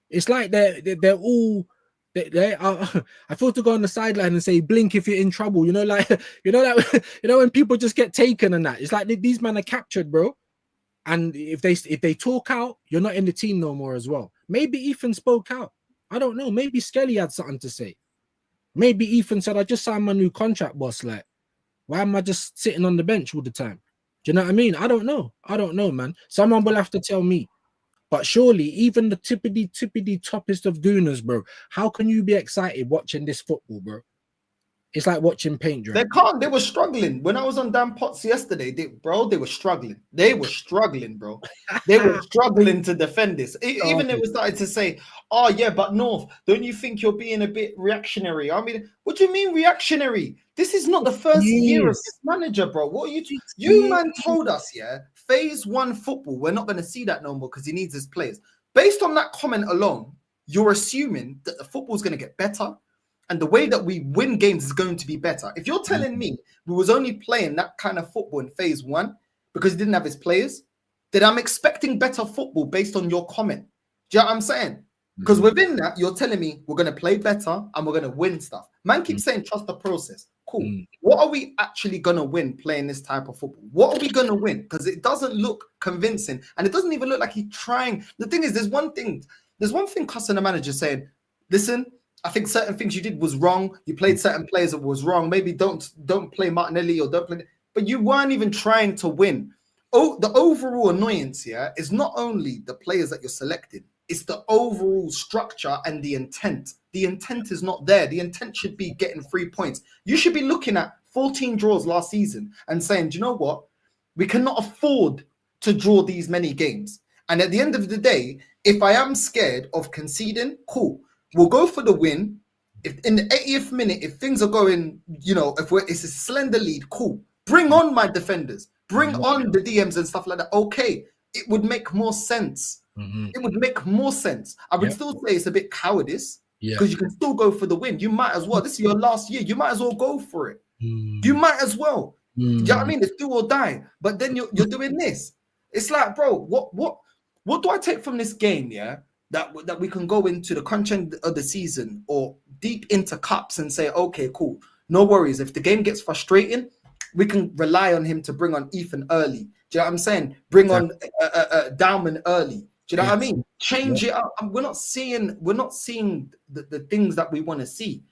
It's like they're all... I feel to go on the sideline and say, blink if you're in trouble. You know, like, when people just get taken and that. It's like these men are captured, bro. And if they talk out, you're not in the team no more as well. Maybe Ethan spoke out. I don't know. Maybe Skelly had something to say. Maybe Ethan said, I just signed my new contract, boss. Like, why am I just sitting on the bench all the time? Do you know what I mean? I don't know, man. Someone will have to tell me. But surely, even the tippity toppest of gooners, bro, how can you be excited watching this football, bro? It's like watching paint dry.
They can't. They were struggling. When I was on Dan Potts yesterday, they were struggling. They were struggling, bro. They were struggling to defend this. Even they were starting to say, oh, yeah, but North, don't you think you're being a bit reactionary? I mean, what do you mean reactionary? This is not the first year of this manager, bro. What are you man told us, yeah, phase one football, we're not going to see that no more because he needs his players. Based on that comment alone, you're assuming that the football's going to get better. And the way that we win games is going to be better. If you're telling me we was only playing that kind of football in phase one because he didn't have his players, then I'm expecting better football based on your comment. Do you know what I'm saying? Because within that, you're telling me we're going to play better and we're going to win stuff. Man keeps saying trust the process. Cool. What are we actually going to win playing this type of football? What are we going to win? Because it doesn't look convincing. And it doesn't even look like he's trying. The thing is, there's one thing cussing the manager saying, listen, I think certain things you did was wrong. You played certain players that was wrong. Maybe don't play Martinelli or don't play. But you weren't even trying to win. Oh, the overall annoyance here is not only the players that you're selecting, it's the overall structure and the intent. The intent is not there. The intent should be getting 3 points. You should be looking at 14 draws last season and saying, do you know what? We cannot afford to draw these many games. And at the end of the day, if I am scared of conceding, cool. We'll go for the win. If in the 80th minute, if things are going, you know, it's a slender lead, cool. Bring on my defenders. Bring on the DMs and stuff like that. Okay, it would make more sense. It would make more sense. I would still say it's a bit cowardice because you can still go for the win. You might as well. This is your last year. You might as well go for it. You might as well. Do you know what I mean? It's do or die. But then you're doing this. It's like, bro, what do I take from this game? Yeah. That we can go into the content of the season or deep into cups and say, okay, cool, no worries. If the game gets frustrating, we can rely on him to bring on Ethan early. Do you know what I'm saying? Bring on Dowman early. Do you know what I mean? Change it up. We're not seeing the things that we want to see.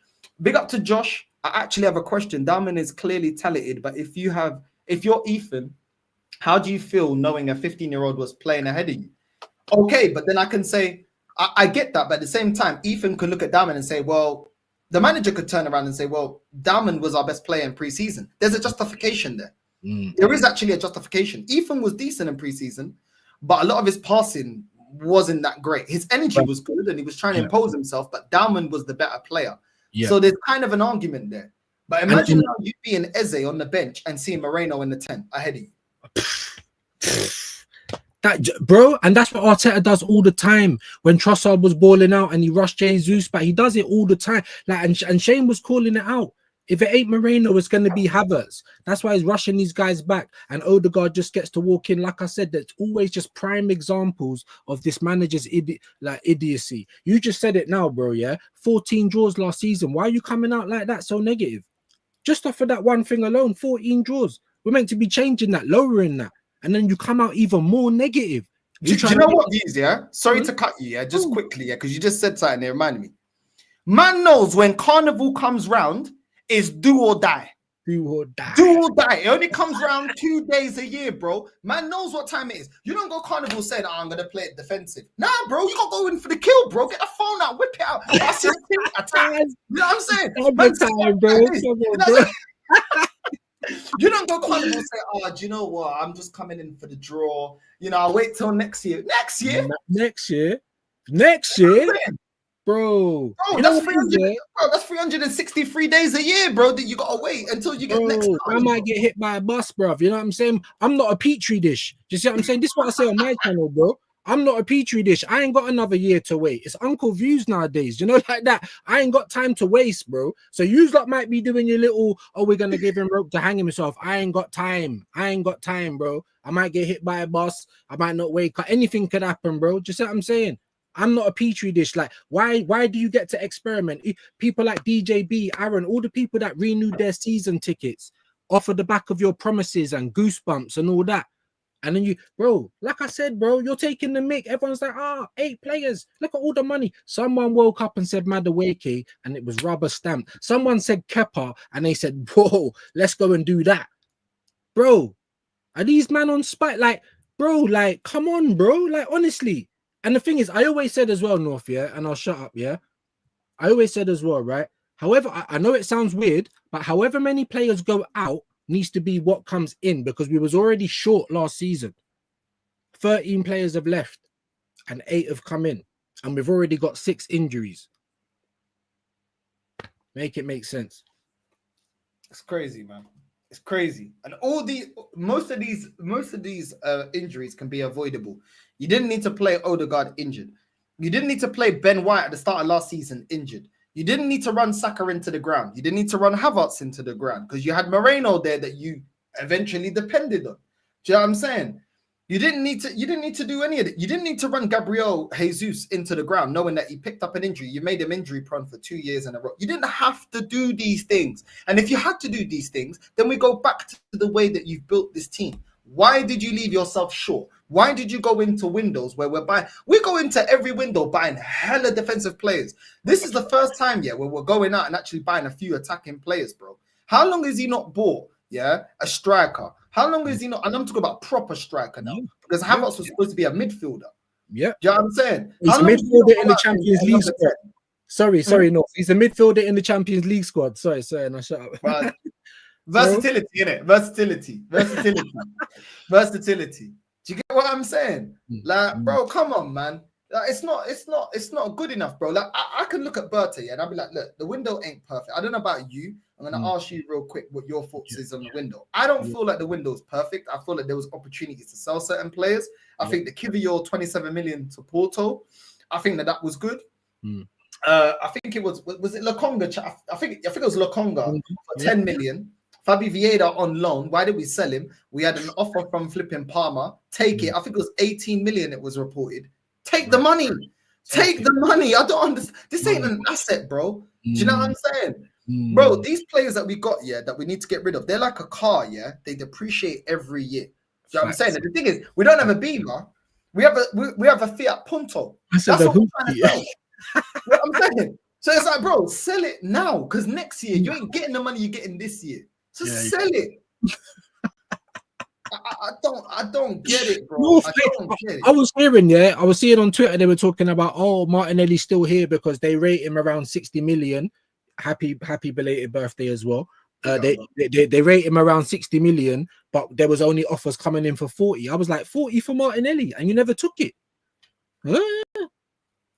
Big up to Josh. I actually have a question. Dowman is clearly talented, but if you're Ethan, how do you feel knowing a 15-year-old was playing ahead of you? Okay, but then I can say, I get that, but at the same time, Ethan could look at Dowman and say, well, the manager could turn around and say, well, Dowman was our best player in preseason. There's a justification there. There is actually a justification. Ethan was decent in preseason, but a lot of his passing wasn't that great. His energy was good and he was trying to impose himself, but Dowman was the better player. So there's kind of an argument there. But imagine now you being Eze on the bench and seeing Moreno in the 10 ahead of you.
That, bro, and that's what Arteta does all the time. When Trossard was balling out and he rushed Jesus back, he does it all the time. Like, and Shane was calling it out. If it ain't Moreno, it's going to be Havertz. That's why he's rushing these guys back. And Odegaard just gets to walk in. Like I said, that's always just prime examples of this manager's idiocy. You just said it now, bro, yeah? 14 draws last season. Why are you coming out like that so negative? Just off of that one thing alone, 14 draws. We're meant to be changing that, lowering that. And then you come out even more negative.
Do you know what views, yeah? Sorry to cut you, yeah? Just quickly, yeah? Because you just said something that reminded me. Man knows when Carnival comes round, is do or die.
Do or die.
Do or die. It only comes around 2 days a year, bro. Man knows what time it is. You don't go Carnival saying, oh, I'm going to play it defensive. Nah, bro, you got to go in for the kill, bro. Get a phone out, whip it out. That's your thing. Attack. You know what I'm saying?
Time, bro.
You don't go Carnival and say, oh, do you know what? I'm just coming in for the draw. You know, I'll wait till next year. Next year?
Next year? Next year? Bro,
that's 300, bro, that's 363 days a year, bro, that you gotta wait until you get next time.
I might get hit by a bus, bro. You know what I'm saying? I'm not a petri dish. Do you see what I'm saying? This is what I say on my channel, bro. I'm not a petri dish. I ain't got another year to wait. It's Uncle Views nowadays, you know, like that. I ain't got time to waste, bro. So you lot might be doing your little, oh, we're gonna give him rope to hang himself. I ain't got time. I ain't got time, bro. I might get hit by a bus. I might not wake up. Anything could happen, bro. Just see what I'm saying? I'm not a petri dish. Like, why do you get to experiment? People like DJB, Aaron, all the people that renewed their season tickets off of the back of your promises and goosebumps and all that. And then you, bro, like I said, bro, you're taking the mick. Everyone's like, 8 players. Look at all the money. Someone woke up and said Madueke and it was rubber stamped. Someone said Kepa and they said, whoa, let's go and do that. Bro, are these men on spite? Like, bro, like, come on, bro. Like, honestly. And the thing is, I always said as well, North, yeah, and I'll shut up, yeah. I always said as well, right? However, I know it sounds weird, but however many players go out needs to be what comes in because we was already short last season. 13 players have left and 8 have come in. And we've already got 6 injuries. Make it make sense.
It's crazy, man. It's crazy. And most of these injuries can be avoidable. You didn't need to play Odegaard injured. You didn't need to play Ben White at the start of last season injured. You didn't need to run Saka into the ground. You didn't need to run Havertz into the ground because you had Moreno there that you eventually depended on. Do you know what I'm saying? You didn't need to do any of it. You didn't need to run Gabriel Jesus into the ground, knowing that he picked up an injury. You made him injury prone for 2 years in a row. You didn't have to do these things. And if you had to do these things, then we go back to the way that you've built this team. Why did you leave yourself short? Why did you go into windows where we go into every window buying hella defensive players? This is the first time, yeah, where we're going out and actually buying a few attacking players, bro. How long has he not bought, yeah, a striker? How long is he not? And I'm talking about proper striker now, because Havertz was supposed to be a midfielder.
Yeah.
Do you know what I'm saying?
He's a midfielder in the Champions League squad. Sorry, no. He's a midfielder in the Champions League squad. Sorry, no, shut up.
Right. Versatility, innit? Versatility. Do you get what I'm saying? Like, bro, come on, man. Like, it's not good enough, bro. Like, I can look at Berta, yeah, and I'll be like, look, the window ain't perfect. I don't know about you. I'm gonna ask you real quick what your thoughts is on the window. I don't feel like the window's perfect. I feel like there was opportunities to sell certain players. I think the Kivior 27 million to Porto, I think that was good. I think it was it Lokonga? I think it was Lokonga for 10 million. Fabi Vieira on loan. Why did we sell him? We had an offer from flipping Parma. Take it. I think it was 18 million it was reported. Take the money. Take the money. I don't understand. This ain't an asset, bro. Do you know what I'm saying? Bro, these players that we got, yeah, that we need to get rid of, they're like a car, yeah? They depreciate every year. Do you know what I'm saying? And the thing is, we don't have a Beamer. We have a Fiat Punto. That's what we're trying to sell. You know what I'm saying? So it's like, bro, sell it now, because next year you ain't getting the money you're getting this year. So sell it. I don't get it, bro.
No,
I don't get
I
it.
was hearing, I was seeing on Twitter they were talking about, oh, Martinelli's still here because they rate him around 60 million. Happy belated birthday as well. They rate him around 60 million, but there was only offers coming in for 40. I was like, 40 for Martinelli, and you never took it. Huh?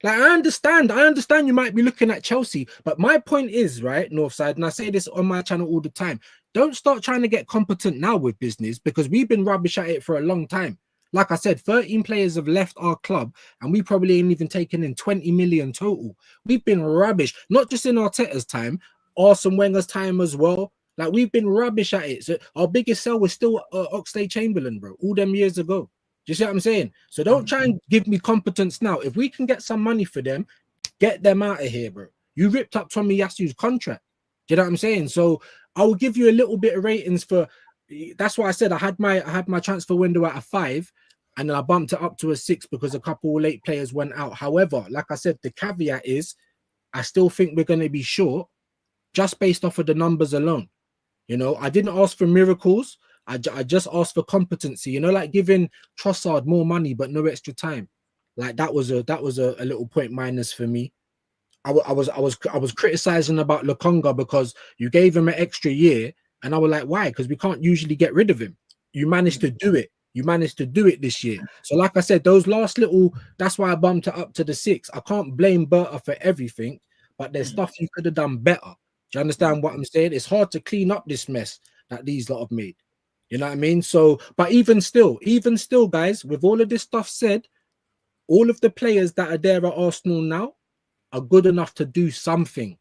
Like, I understand you might be looking at Chelsea, but my point is, right, Northside, and I say this on my channel all the time, don't start trying to get competent now with business, because we've been rubbish at it for a long time. Like I said, 13 players have left our club, and we probably ain't even taken in 20 million total. We've been rubbish, not just in Arteta's time, Arsene Wenger's time as well. Like, we've been rubbish at it. So our biggest sell was still Oxlade-Chamberlain, bro, all them years ago. Do you see what I'm saying? So don't try and give me competence now. If we can get some money for them, get them out of here, bro. You ripped up Tommy Yasu's contract. Do you know what I'm saying? So I will give you a little bit of ratings for. That's why I said I had my transfer window at a 5, and then I bumped it up to a 6 because a couple of late players went out. However, like I said, the caveat is I still think we're going to be short just based off of the numbers alone. You know, I didn't ask for miracles. I just asked for competency, you know, like giving Trossard more money but no extra time. Like that was a little point minus for me. I was criticizing about Lokonga because you gave him an extra year, and I was like, why? Because we can't usually get rid of him. You managed to do it. You managed to do it this year. So like I said, those last little, that's why I bumped it up to the 6. I can't blame Berta for everything, but there's stuff you could have done better. Do you understand what I'm saying? It's hard to clean up this mess that these lot have made. You know what I mean? So, but even still, guys, with all of this stuff said, all of the players that are there at Arsenal now are good enough to do something.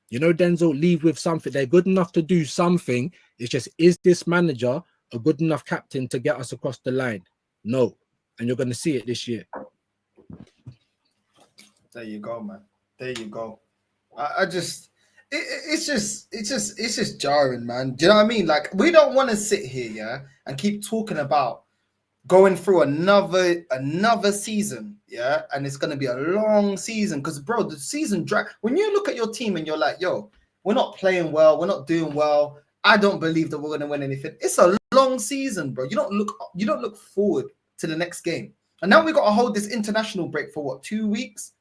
You know, Denzel, leave with something. They're good enough to do something. It's just, is this manager a good enough captain to get us across the line? No. And you're going to see it this year.
There you go, man. There you go. It's just jarring, man. Do you know what I mean? Like, we don't want to sit here, and keep talking about going through another season, and it's going to be a long season because, bro, the season drag. When you look at your team and you're like, yo, we're not playing well, we're not doing well, I don't believe that we're going to win anything. It's a long season, bro. You don't look forward to the next game, and now we got to hold this international break for what, 2 weeks?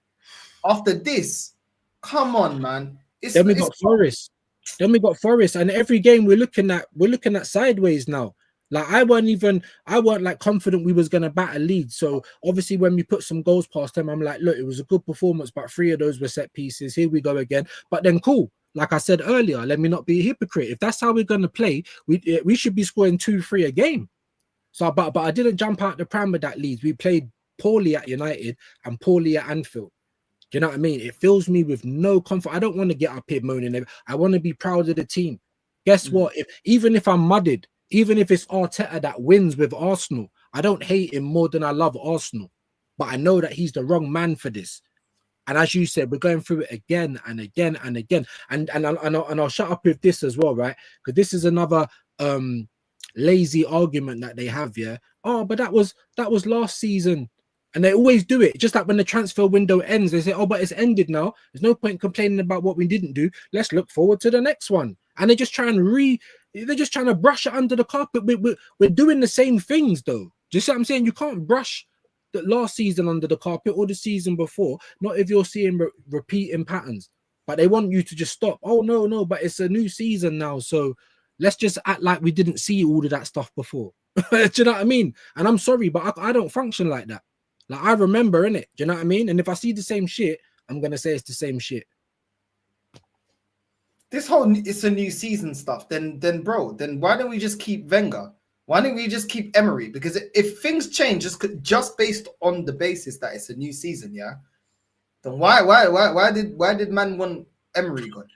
After this, come on, man.
Then we got Forest. And every game we're looking at sideways now. Like I weren't like confident we was gonna bat a lead. So obviously when we put some goals past them, I'm like, look, it was a good performance, but 3 of those were set pieces. Here we go again. But then cool. Like I said earlier, let me not be a hypocrite. If that's how we're gonna play, we should be scoring 2-3 a game. So but I didn't jump out the pram with that lead. We played poorly at United and poorly at Anfield. Do you know what I mean? It fills me with no comfort. I don't want to get up here moaning. I want to be proud of the team. Guess what? Even if I'm mudded, even if it's Arteta that wins with Arsenal, I don't hate him more than I love Arsenal. But I know that he's the wrong man for this. And as you said, we're going through it again and again and again. And I'll shut up with this as well, right? Because this is another lazy argument that they have, Oh, but that was last season. And they always do it. Just like when the transfer window ends, they say, oh, but it's ended now. There's no point complaining about what we didn't do. Let's look forward to the next one. And they just try and they're just trying to brush it under the carpet. We're doing the same things, though. Do you see what I'm saying? You can't brush the last season under the carpet or the season before, not if you're seeing repeating patterns. But they want you to just stop. Oh, no, but it's a new season now. So let's just act like we didn't see all of that stuff before. Do you know what I mean? And I'm sorry, but I don't function like that. Like, I remember, innit? Do you know what I mean? And if I see the same shit, I'm going to say it's the same shit.
This whole it's a new season stuff, then why don't we just keep Wenger? Why don't we just keep Emery? Because if things change just based on the basis that it's a new season, then why did man want Emery gone?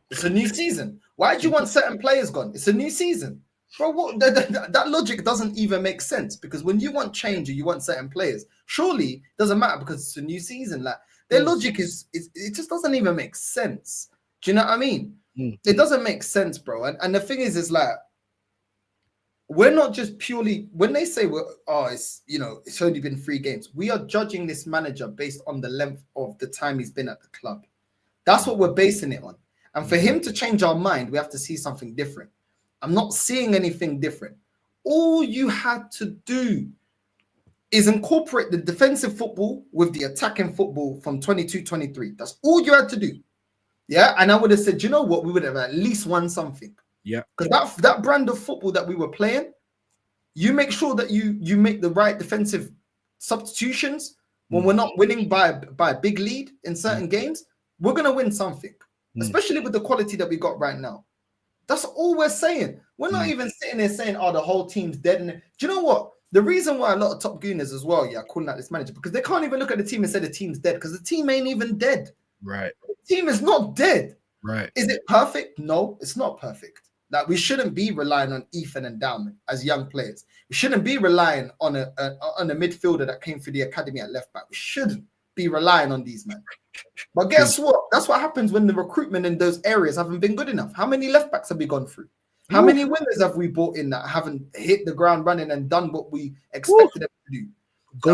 It's a new season. Why do you want certain players gone? It's a new season. Bro, that logic doesn't even make sense, because when you want change or you want certain players, surely it doesn't matter because it's a new season. Like, their logic it just doesn't even make sense. Do you know what I mean? It doesn't make sense, bro. And the thing is like, we're not just purely, when they say it's only been 3 games, we are judging this manager based on the length of the time he's been at the club. That's what we're basing it on. And for him to change our mind, we have to see something different. I'm not seeing anything different. all you had to do is incorporate the defensive football with the attacking football from 22-23. That's all you had to do. Yeah, and I would have said, you know what, we would have at least won something.
Yeah,
because that brand of football that we were playing, you make sure that you make the right defensive substitutions when we're not winning by a big lead in certain games. We're gonna win something, especially with the quality that we got right now. That's all we're saying. We're not even sitting there saying, "Oh, the whole team's dead." And do you know what? The reason why a lot of top gooners as well, calling out this manager, because they can't even look at the team and say the team's dead, because the team ain't even dead.
right.
The team is not dead.
Right.
Is it perfect? No, it's not perfect. Like, we shouldn't be relying on Ethan and Dowman as young players. We shouldn't be relying on a midfielder that came through the academy at left back. We shouldn't be relying on these men. But guess what? That's what happens when the recruitment in those areas haven't been good enough. How many left backs have we gone through? How many winners have we brought in that haven't hit the ground running and done what we expected them to do?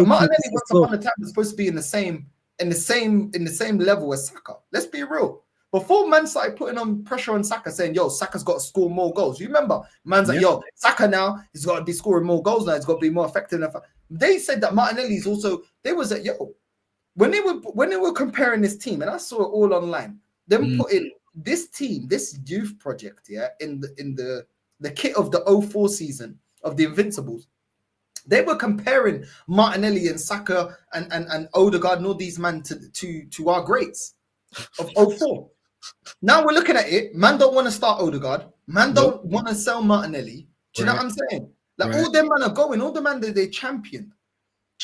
Martinelli once upon a time was supposed to be in the same level as Saka. Let's be real. Before man started putting on pressure on Saka, saying, "Yo, Saka's got to score more goals." You remember, man's like, "Yo, Saka now he's got to be scoring more goals now. He's got to be more effective." They said that Martinelli's also. They was like, "Yo," when they were comparing this team, and I saw it all online. Them putting this team, this youth project, in the kit of the 04 season of the Invincibles. They were comparing Martinelli and Saka and Odegaard and all these men to our greats of 04. Now we're looking at it. Man don't want to start Odegaard. Man don't want to sell Martinelli. Do you know what I'm saying? Like, all them man are going. All the man that they champion.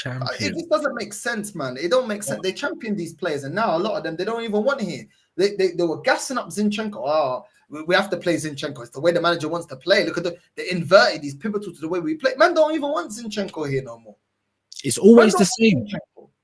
It just doesn't make sense, man. It don't make sense. They champion these players, and now a lot of them, they don't even want to hear. They were gassing up Zinchenko. Oh, we have to play Zinchenko. It's the way the manager wants to play. Look at the inverted. He's pivotal to the way we play. Man don't even want Zinchenko here no more.
It's always the same.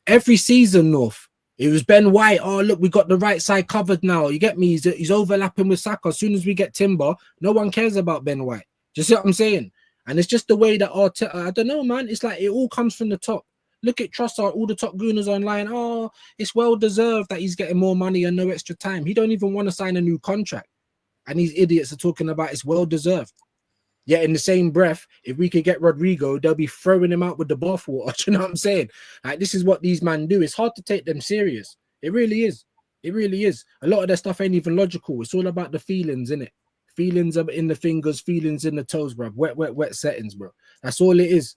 Every season, North. It was Ben White. Oh, look, we got the right side covered now. You get me? He's overlapping with Saka. As soon as we get Timber, no one cares about Ben White. Do you see what I'm saying? And it's just the way that Arteta, I don't know, man. It's like it all comes from the top. Look at Trossard, all the top gooners online. Oh, it's well deserved that he's getting more money and no extra time. He don't even want to sign a new contract. And these idiots are talking about it's well deserved. Yet in the same breath, if we could get Rodrigo, they'll be throwing him out with the bathwater. Do you know what I'm saying? Like, this is what these men do. It's hard to take them serious. It really is. It really is. A lot of their stuff ain't even logical. It's all about the feelings, innit? Feelings are in the fingers, feelings in the toes, bro. Wet settings, bro. That's all it is.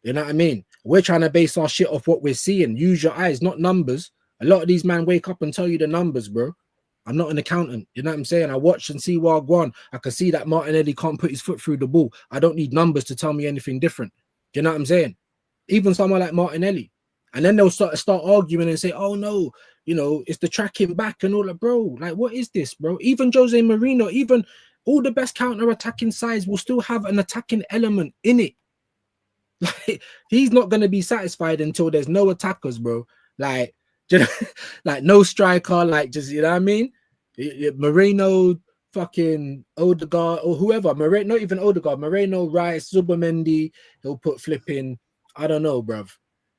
You know what I mean? We're trying to base our shit off what we're seeing. Use your eyes, not numbers. A lot of these men wake up and tell you the numbers, bro. I'm not an accountant. You know what I'm saying? I watch and see where I go on. I can see that Martinelli can't put his foot through the ball. I don't need numbers to tell me anything different. You know what I'm saying? Even someone like Martinelli. And then they'll start arguing and say, "Oh no, you know, it's the tracking back and all that." Bro, like, what is this, bro? Even Jose Mourinho, even all the best counter-attacking sides will still have an attacking element in it. Like, he's not going to be satisfied until there's no attackers, bro. Like, you know, like no striker, like, just, you know what I mean? Moreno, fucking Odegaard, or whoever. Moreno, not even Odegaard. Moreno, Rice, Zubimendi. He'll put flipping, I don't know, bruv.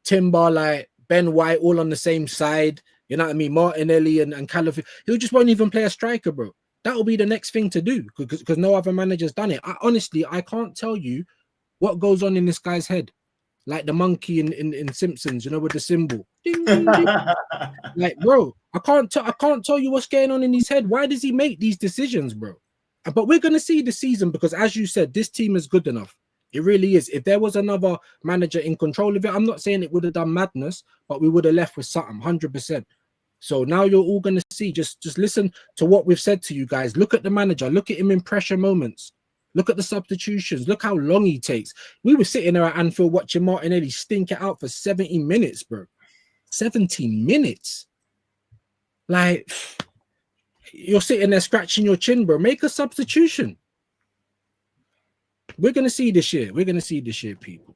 Timber, like Ben White, all on the same side. You know what I mean? Martinelli and California. He just won't even play a striker, bro. That will be the next thing to do because no other manager's done it. Honestly, I can't tell you what goes on in this guy's head. Like the monkey in Simpsons, you know, with the symbol. Ding, ding, ding. Like, bro, I can't tell you what's going on in his head. Why does he make these decisions, bro? But we're gonna see the season because, as you said, this team is good enough. It really is. If there was another manager in control of it, I'm not saying it would have done madness, but we would have left with something, 100%. So now you're all gonna see. Just listen to what we've said to you guys. Look at the manager. Look at him in pressure moments. Look at the substitutions. Look how long he takes. We were sitting there at Anfield watching Martinelli stink it out for 70 minutes, bro. 70 minutes. Like, you're sitting there scratching your chin, bro. Make a substitution. We're going to see this year. We're going to see this year, people.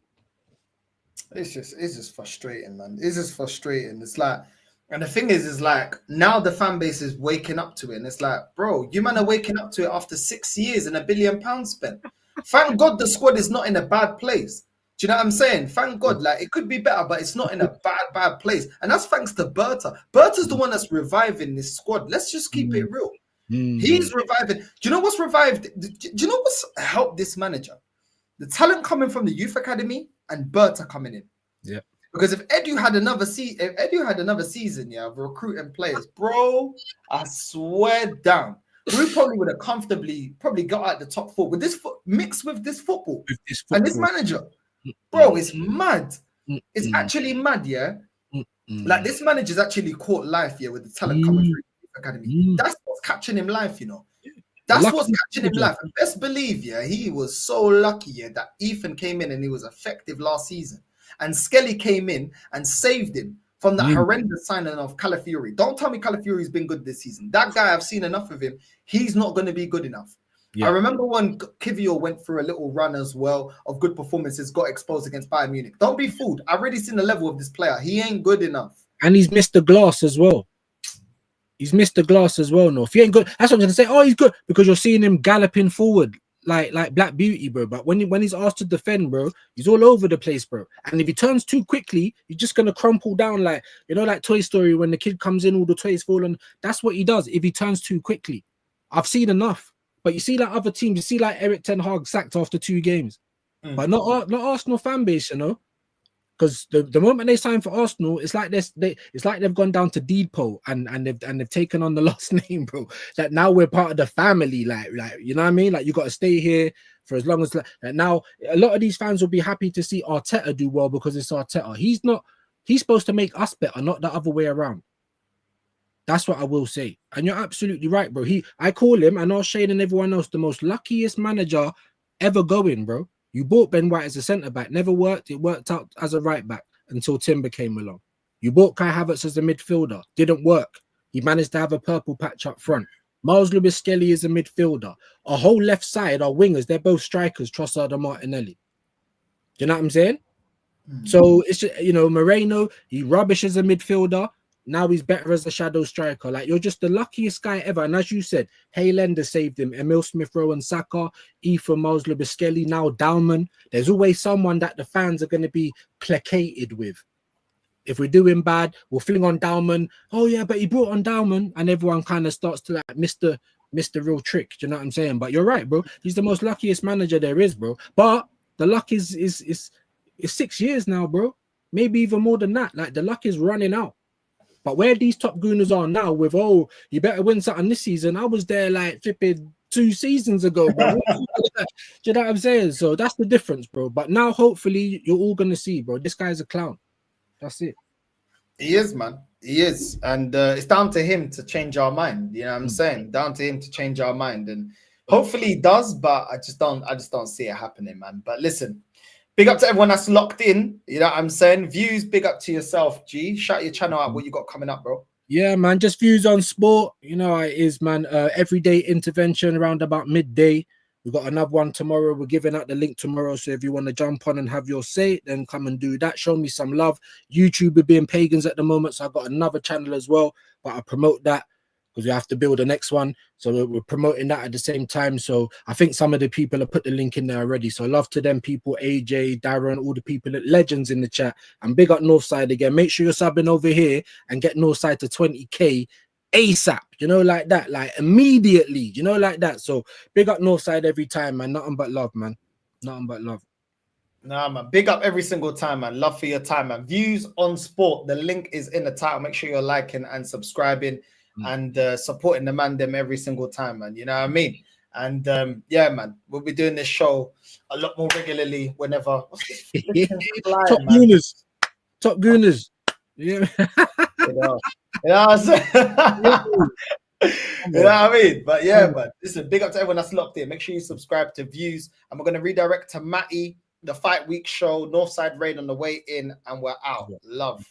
It's just frustrating, man. It's just frustrating. It's like, and the thing is like, now the fan base is waking up to it. And it's like, bro, you man are waking up to it after 6 years and £1 billion spent. Thank God the squad is not in a bad place. Do you know what I'm saying? Thank God. Like, it could be better, but it's not in a bad place. And that's thanks to Berta. Berta's the one that's reviving this squad. Let's just keep it real. He's reviving. Do you know what's revived? Do you know what's helped this manager? the talent coming from the youth academy and Berta coming in.
Yeah.
Because if Edu had another season, yeah, of recruiting players, bro, I swear down, we probably would have comfortably got at the top 4 with this mixed with this football. And this manager, bro, it's mad. It's actually mad, yeah. Like this manager's actually caught life, yeah, with the talent coming through the academy. That's what's catching him life, you know. That's what's catching him life. And best believe, yeah, he was so lucky, yeah, that Ethan came in and he was effective last season. And Skelly came in and saved him from that horrendous signing of Calafiori. Don't tell me Calafiori's been good this season. That guy, I've seen enough of him. He's not going to be good enough. Yeah. I remember when Kivio went through a little run as well of good performances, got exposed against Bayern Munich. Don't be fooled. I've already seen the level of this player. He ain't good enough.
And he's missed the glass as well. He's missed the glass as well. No, if he ain't good, that's what I'm going to say. Oh, he's good because you're seeing him galloping forward like Black Beauty, bro. But when he's asked to defend, bro, he's all over the place, bro. And if he turns too quickly, he's just gonna crumple down like, you know, like Toy Story when the kid comes in, all the toys fall on. That's what he does if he turns too quickly. I've seen enough. But you see like other teams, you see like Eric Ten Hag sacked after 2 games, but not Arsenal fan base, you know. Because the moment they sign for Arsenal, it's like they've gone down to Deedpo and they've taken on the last name, bro. That now we're part of the family, like you know what I mean? Like you got to stay here for as long as like now. A lot of these fans will be happy to see Arteta do well because it's Arteta. He's supposed to make us better, not the other way around. That's what I will say. And you're absolutely right, bro. I call him, and I'll Shane and everyone else, the most luckiest manager ever going, bro. You bought Ben White as a centre-back. Never worked. It worked out as a right-back until Timber came along. You bought Kai Havertz as a midfielder. Didn't work. He managed to have a purple patch up front. Miles Lewis Skelly is a midfielder. Our whole left side are wingers. They're both strikers, Trossard and Martinelli. Do you know what I'm saying? So, it's just, you know, Moreno, he rubbish as a midfielder. Now he's better as a shadow striker. Like, you're just the luckiest guy ever. And as you said, Haylender saved him. Emil Smith-Rowe and Saka, Ethan Miles Lewis Skelly, now Dowman. There's always someone that the fans are going to be placated with. If we're doing bad, we'll fling on Dowman. Oh, yeah, but he brought on Dowman. And everyone kind of starts to like miss the real trick. Do you know what I'm saying? But you're right, bro. He's the most luckiest manager there is, bro. But the luck is 6 years now, bro. Maybe even more than that. Like, the luck is running out. But where these top gooners are now with, oh, you better win something this season. I was there like flipping 2 seasons ago, bro. Do you know what I'm saying? So that's the difference, bro. But now, hopefully, you're all going to see, bro. This guy's a clown. That's it.
He is, man. He is. And it's down to him to change our mind. You know what I'm saying? Down to him to change our mind. And hopefully he does, but I just don't see it happening, man. But listen, big up to everyone that's locked in. You know what I'm saying? Views, big up to yourself, G. Shout your channel out. What you got coming up, bro?
Yeah, man. Just views on sport. You know how it is, man. Everyday intervention around about midday. We've got another one tomorrow. We're giving out the link tomorrow. So if you want to jump on and have your say, then come and do that. Show me some love. YouTube are being pagans at the moment. So I've got another channel as well. But I promote that because we have to build the next one. So we're promoting that at the same time. So I think some of the people have put the link in there already. So love to them people, AJ, Darren, all the people, legends in the chat. And big up Northside again. Make sure you're subbing over here and get Northside to 20K ASAP, you know, like that, like immediately, you know, like that. So big up Northside every time, man. Nothing but love, man. Nothing but love.
Nah, man. Big up every single time, man. Love for your time, man. Views on sport. The link is in the title. Make sure you're liking and subscribing and supporting the man them every single time, man. You know what I mean? And yeah, man, we'll be doing this show a lot more regularly whenever.
Top Gooners. Top Gooners. Yeah.
You know what I'm saying? You know what I mean? But yeah, man. Listen, big up to everyone that's locked in. Make sure you subscribe to Views. And we're going to redirect to Matty, the Fight Week show, Northside Raid on the way in, and we're out. Love.